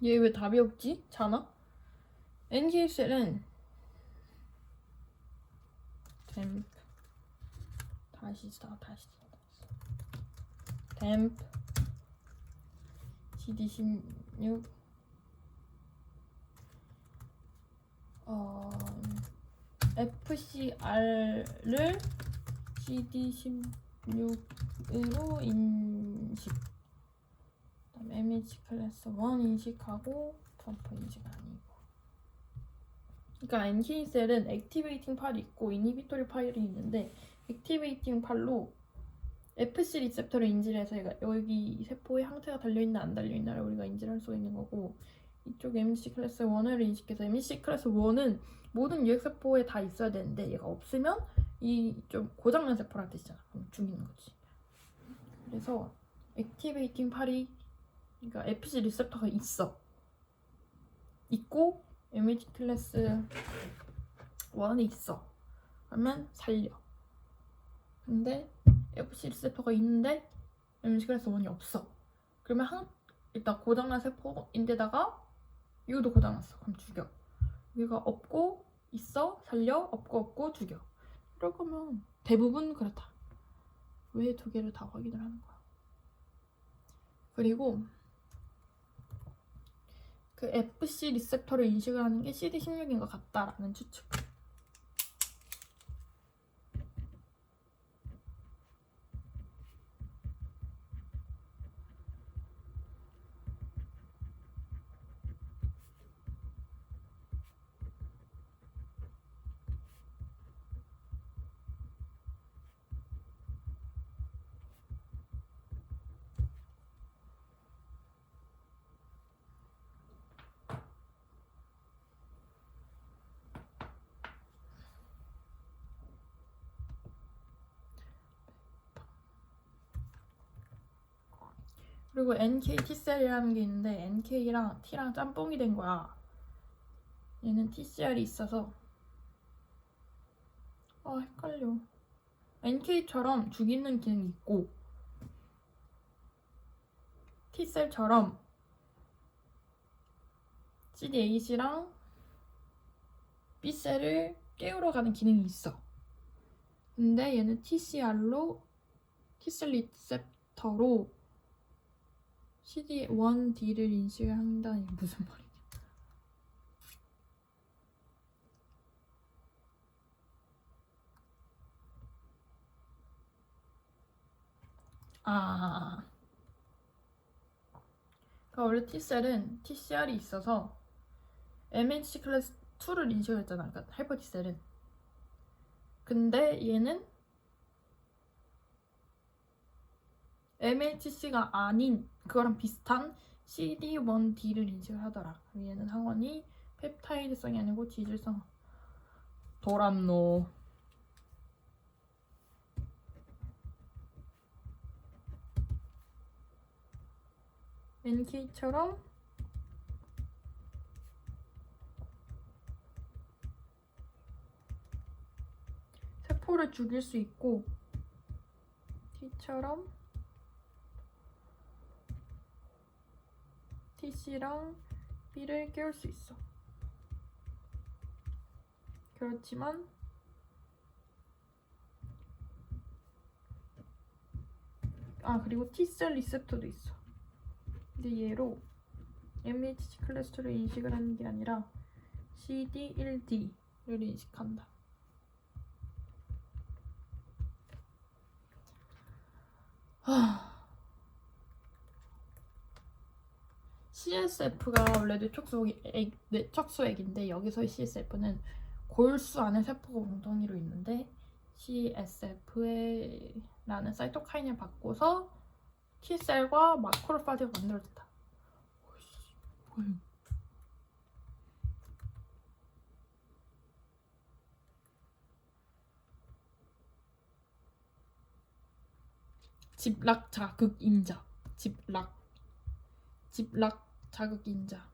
얘 왜 답이 없지? 자나? NK셀은 댐프 다시 댐프 CD16 FCR을 CD16으로 인식. 그다음에 MH 클래스 1 인식하고 덤프 인식 아니고. 그러니까 NK셀은 액티베이팅 팔이 있고 이니비토리 파일이 있는데, 액티베이팅 팔로 FC 리셉터를 인지를 해서 여기 세포에 항체가 달려있나 안 달려있나를 우리가 인지를 할 수가 있는 거고, 이쪽 MC 클래스 1을 인식해서 MC 클래스 1은 모든 유핵세포에 다 있어야 되는데 얘가 없으면 이 좀 고장난 세포란 뜻이잖아. 그럼 죽이는 거지. 그래서 액티베이팅 팔이, 그러니까 FC 리셉터가 있고 MH 클래스 1이 있어. 그러면 살려. 근데 FC 리셉터가 있는데 MH 클래스 1이 없어. 그러면 일단 고장난 세포인데다가 이것도 고장났어. 그럼 죽여. 여기가 없고 있어, 살려, 없고 죽여. 이럴 거면 대부분 그렇다. 왜 두 개를 다 확인을 하는 거야? 그리고 그 FC 리셉터를 인식을 하는 게 CD16인 것 같다라는 추측. 그리고 NK T셀이라는 게 있는데 NK랑 T랑 짬뽕이 된 거야. 얘는 TCR이 있어서 헷갈려. NK처럼 죽이는 기능이 있고 T셀처럼 CD8이랑 B셀을 깨우러 가는 기능이 있어. 근데 얘는 TCR로 T셀 리셉터로 CD1D를 인식을 한다니 무슨 말이냐. 그러니까 원래 T셀은 TCR이 있어서 MHC 클래스 2를 인식을 했잖아. 그러니까 하이퍼 T셀은. 근데 얘는 MHC가 아닌 그거랑 비슷한 CD1D를 인식을 하더라. 얘는 상원이 펩타이드성이 아니고 지질성. 도란노. NK처럼 세포를 죽일 수 있고 T처럼 TC랑 B를 깨울 수 있어. 그렇지만 그리고 T셀 리셉터도 있어. 근데 얘로 MHC 클래스 2를 인식을 하는 게 아니라 CD1D를 인식한다. CSF가 원래 뇌척수액인데 여기서의 CSF는 골수 안에 세포가 웅덩이로 있는데 CSF라는 사이토카인을 바꿔서 T셀과 마크로파지가 만들어진다. 집락 자극 임자. 집락 자극 임자.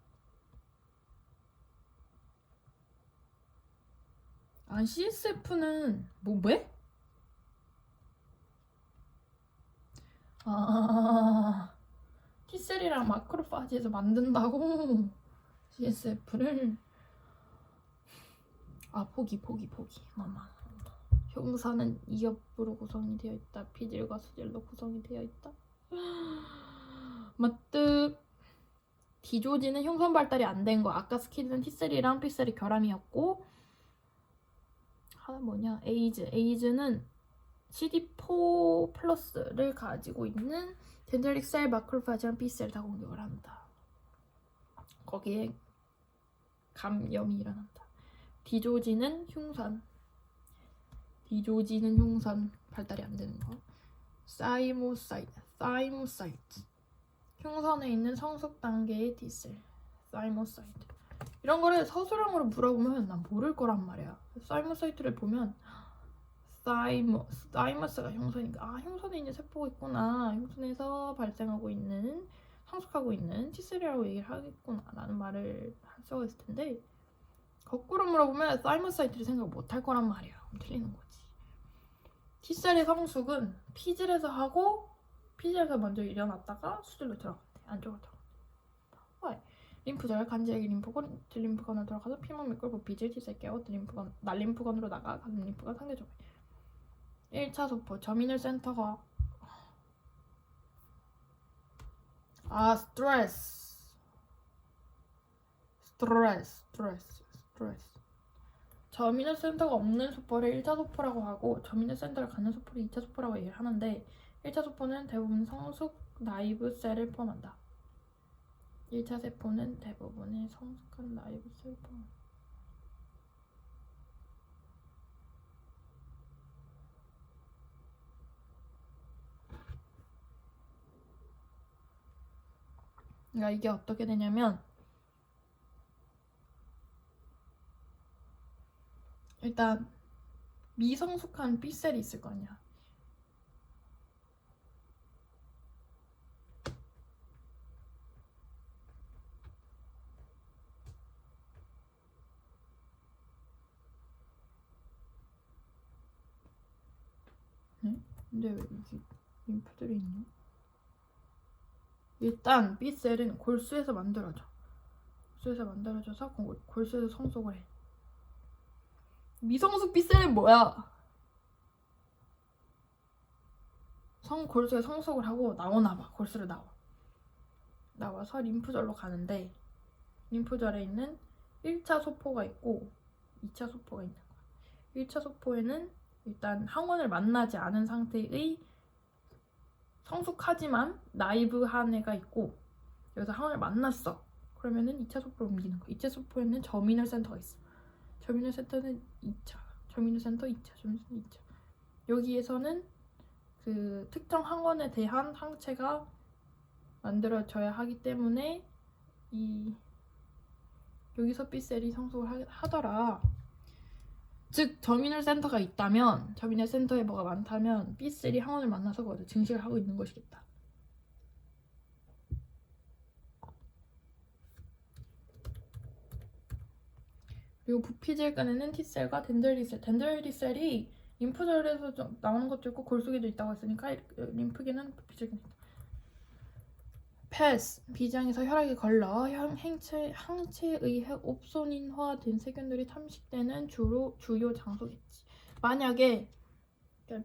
CSF는 왜? T셀이랑 마크로파지에서 만든다고 CSF를. 포기. 마마. 형사는 이엽으로 구성이 되어 있다. 피질과 수질로 구성이 되어 있다. 맞듯. D조지는 흉선 발달이 안 된 거. 아까 스키드는 T셀이랑 B셀이 결함이었고 에이즈는 CD4 플러스를 가지고 있는 덴드리틱 셀, 마크로파지랑 B셀 다 공격을 한다. 거기에 감염이 일어난다. D조지는 흉선 발달이 안 되는 거. 사이모사이트 흉선에 있는 성숙 단계의 T셀 사이모사이트. 이런 거를 서술형으로 물어보면 난 모를 거란 말이야. 사이모사이트를 보면 사이머스가 흉선이니까 흉선에 있는 세포가 있구나. 흉선에서 발생하고 있는 성숙하고 있는 T셀이라고 얘기를 하겠구나 라는 말을 할 수가 있을 텐데 거꾸로 물어보면 사이머사이트를 생각 못할 거란 말이야. 틀리는 거지. T셀의 성숙은 피질에서 하고 피질에서 먼저 일어났다가 수질로 들어간대. 안쪽으로 들어간대. 림프절 간지액이 림프관으로 들어가서 피만 미끌고 비질 T셀 깨워 난림프관으로 나가 가는 림프관 상대적으로 1차 소포 저미널 센터가 스트레스 저미널 센터가 없는 소포를 1차 소포라고 하고 저미널 센터를 갖는 소포를 2차 소포라고 얘기를 하는데 1차 소포는 대부분 성숙 나이브 셀을 포함한다. 1차 세포는 대부분의 성숙한 나이브 셀을 포함한다. 그러니까 이게 어떻게 되냐면 일단 미성숙한 B셀이 있을 거 아니야. 네? 근데 왜 여기 림프들이 있냐? 일단 B셀은 골수에서 만들어져. 골수에서 만들어져서 골수에서 성숙을 해. 미성숙 B셀은 뭐야? 골수에 성숙을 하고 나오나봐. 골수를 나와서 림프절로 가는데 림프절에 있는 1차 소포가 있고 2차 소포가 있는 거야. 1차 소포에는 일단 항원을 만나지 않은 상태의 성숙하지만 나이브한 애가 있고 여기서 항원을 만났어. 그러면은 2차 소포로 옮기는 거야. 2차 소포에는 저미널 센터가 있어. 저미널 센터는 2차, 저미널 센터 2차, 저미널 센터 2차. 여기에서는 그 특정 항원에 대한 항체가 만들어져야 하기 때문에 여기서 B셀이 성숙을 하더라. 즉 저미널 센터가 있다면, 저미널 센터에 뭐가 많다면 B셀이 항원을 만나서 그것을 증식을 하고 있는 것이겠다. 그리고 부피질 끈에는 T셀과 덴드리셀. 덴드리셀이 림프절에서 나오는 것도 있고 골 속에도 있다고 했으니까 림프계는 부피질 끈이다. 패스, 비장에서 혈액이 걸러 항체에 의해 옵소닌화된 세균들이 탐식되는 주요 장소겠지. 만약에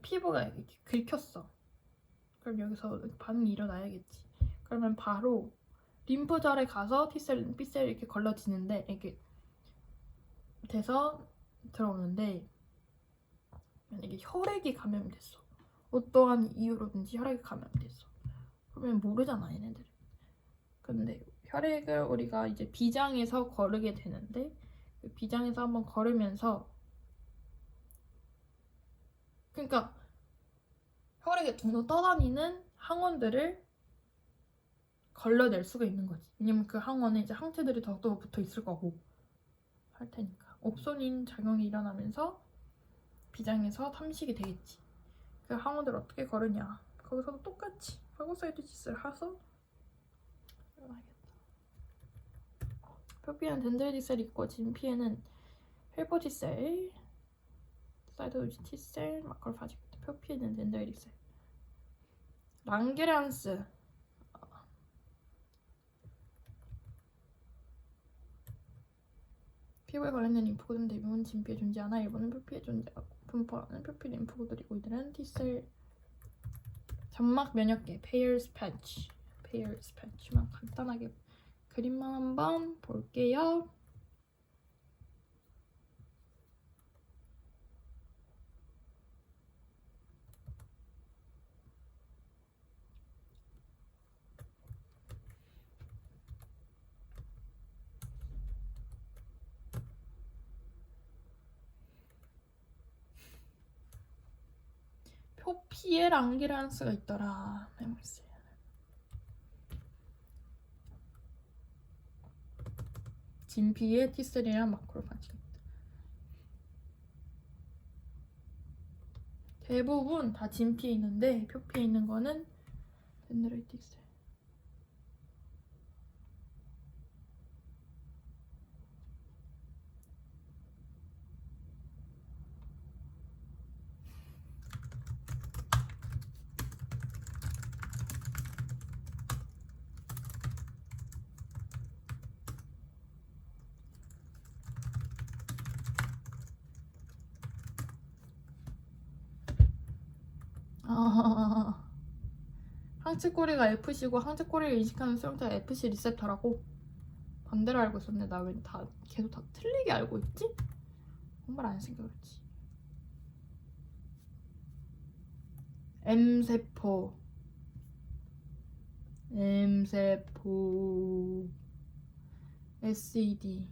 피부가 이렇게 긁혔어. 그럼 여기서 반응이 일어나야겠지. 그러면 바로 림프절에 가서 T셀, B셀 이렇게 걸러지는데 이렇게 돼서 들어오는데 만약에 혈액이 감염됐어. 어떠한 이유로든지 혈액이 감염됐어. 그러면 모르잖아 얘네들. 근데 혈액을 우리가 이제 비장에서 거르게 되는데 그 비장에서 한번 거르면서 그러니까 혈액에 둥둥 떠다니는 항원들을 걸러낼 수가 있는 거지. 왜냐면 그 항원에 이제 항체들이 더욱더 붙어 있을 거고 할 테니까 옵소닌 작용이 일어나면서 비장에서 탐식이 되겠지. 그 항원들 어떻게 거르냐? 거기서도 똑같이 파고사이트 짓을 해서 표피에는 덴드리셀 있고 진피에는 헬퍼 T셀, 사이토도지 T셀, 마크로파지. 표피에는 덴드리셀. 랑게란스. 피부에 관련된 림프구들은 대부분 진피에 존재하나 일부는 표피에 존재하고 분포하는 표피 림프구들이고 이들은 T셀 점막 면역계 페이얼스 패치만 간단하게 그림만 한번 볼게요. 표피에 랑게란스가 있더라. 메모리스. 진피에 T셀이랑 마크로파지가 있다. 대부분 다 진피에 있는데 표피에 있는 거는 덴드라이틱 셀. 항체꼬리가 FC고 항체꼬리를 인식하는 수용체가 FC 리셉터라고? 반대로 알고 있었네. 나 왜 계속 다 틀리게 알고 있지? 정말 안 했으니까 그렇지. M세포 SED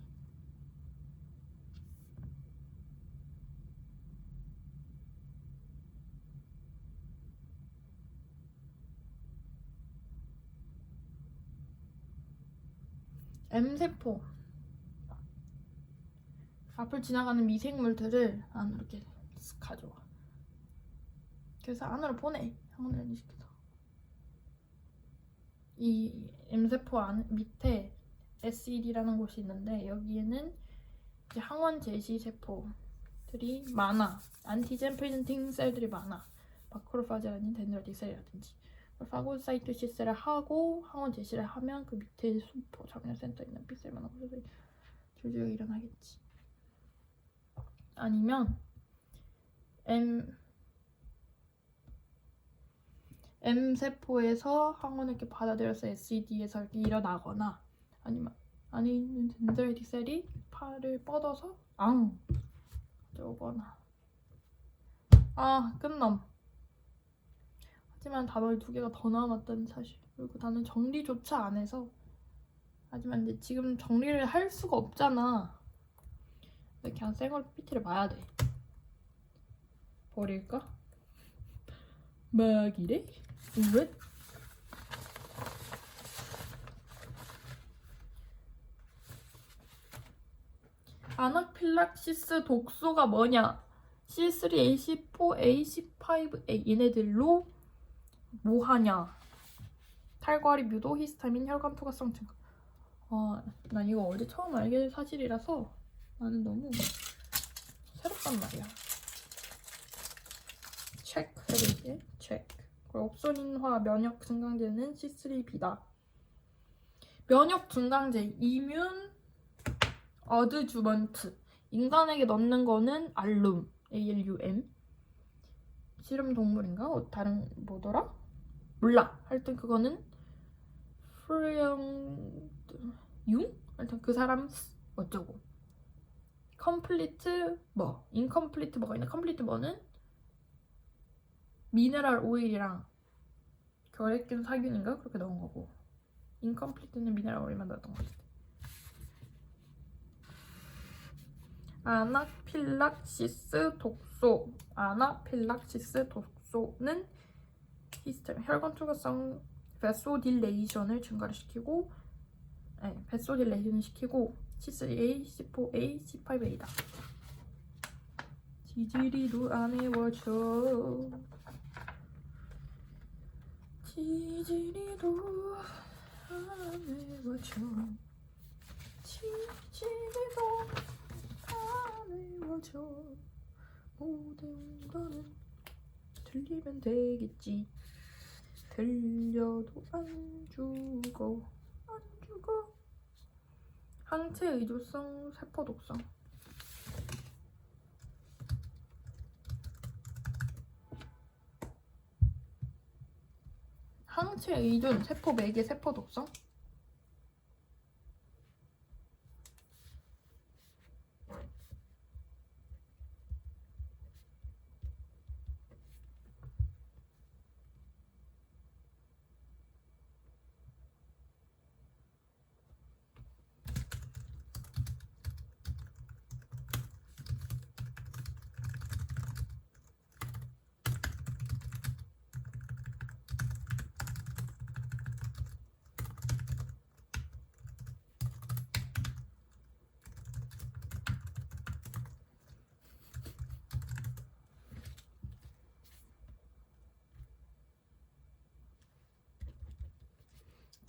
M세포 앞을 지나가는 미생물들을 안으로 이렇게 가져와. 그래서 안으로 보내. 항원을 인식해서. 이 M세포 밑에 SED라는 곳이 있는데 여기에는 이제 항원 제시 세포들이 많아. 안티젠 프레젠팅 셀들이 많아. 마크로파지라든지 덴드라이틱 셀이라든지. 파고 사이트 시스를 하고 항원 제시를 하면 그 밑에 수포 장려센터 있는 픽셀만 하고 줄줄 일어나겠지. 아니면 M세포에서 항원을 받아들여서 SED에서 이렇게 일어나거나 아니면 덴드라이틱 셀이 팔을 뻗어서 오거나. 끝남. 하지만 단어를 2개가 더 남았다는 사실. 그리고 나는 정리조차 안 해서. 하지만 이제 지금 정리를 할 수가 없잖아. 그냥 생얼 PPT를 봐야 돼. 버릴까? 막 이래? 왜? 아나필락시스 독소가 뭐냐? C3, A14, A15A 얘네들로 뭐 하냐? 탈과리, 뮤도, 히스타민, 혈관 투과성 증가. 난 이거 어제 처음 알게 된 사실이라서 나는 너무 새롭단 말이야. 체크 해볼게. 체크. 옥소닌화 면역 증강제는 C3B다. 면역 증강제 이뮨 어드주먼트. 인간에게 넣는 거는 알룸, ALUM. 실험 동물인가? 다른 뭐더라? 몰라. 하여튼 그거는 프레용 융? 하여튼 그 사람 어쩌고. 컴플리트 뭐, 인컴플리트 뭐가 있나? 컴플리트 뭐는 미네랄 오일이랑 결핵균 살균인가? 그렇게 넣은 거고, 인컴플리트는 미네랄 오일만 넣었던 거 같아. 아나필락시스 독소. 아나필락시스 독소는 히스타민, 혈관 투과성 베소딜레이션을 증가를 시키고, 베소딜레이션을 시키고 C3A, C4A, C5A다. 지지리도 안 외워줘. 지지리도 안 외워줘. 지지리도 안 외워줘. 모든 거는 들리면 되겠지. 들려도 안 죽어. 항체 의존성, 세포 독성. 항체 의존, 세포 매개, 세포 독성?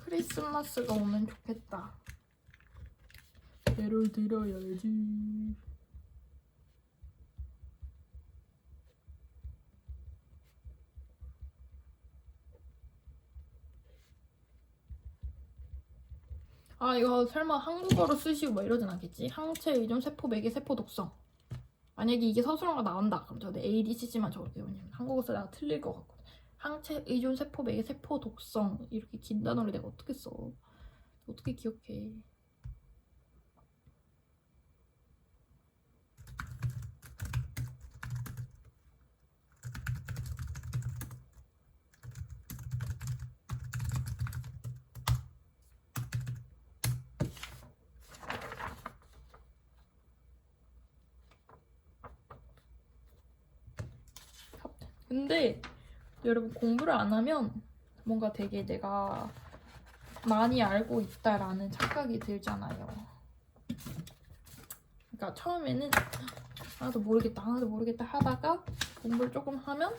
크리스마스가 오면 좋겠다. 배를 들어야지. 이거 설마 한국어로 쓰시고 뭐 이러진 않겠지? 항체 의존, 세포 매개, 세포 독성. 만약에 이게 서술어가 나온다 그럼 저는 ADCC만 적을게요. 왜냐면 한국어 써 내가 틀릴 것 같거든. 항체 의존, 세포 매개, 세포 독성. 이렇게 긴 단어를 내가 어떻게 써? 어떻게 기억해? 근데 여러분 공부를 안 하면 뭔가 되게 내가 많이 알고 있다라는 착각이 들잖아요. 그러니까 처음에는 하나도 모르겠다 하다가 공부를 조금 하면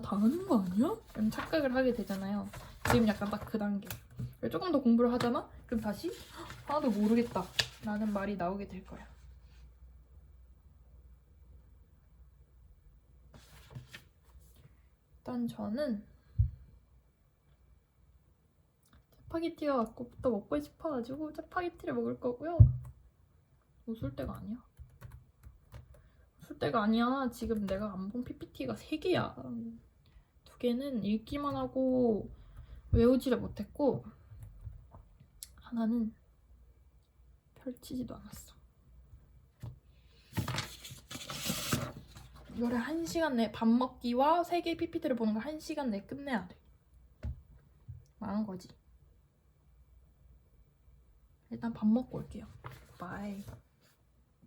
다 아는 거 아니야? 이런 착각을 하게 되잖아요. 지금 약간 딱 그 단계. 조금 더 공부를 하잖아? 그럼 다시 하나도 모르겠다 라는 말이 나오게 될 거야. 일단 저는 짜파게티가 아까부터 먹고 싶어가지고 짜파게티를 먹을 거고요. 웃을 때가 아니야. 웃을 때가 아니야. 지금 내가 안 본 PPT가 3개야. 2개는 읽기만 하고 외우지를 못했고 하나는 펼치지도 않았어. 이거를 1시간 내에 밥 먹기와 3개의 PPT를 보는 걸 1시간 내에 끝내야 돼. 망한 거지. 일단 밥 먹고 올게요. 바이.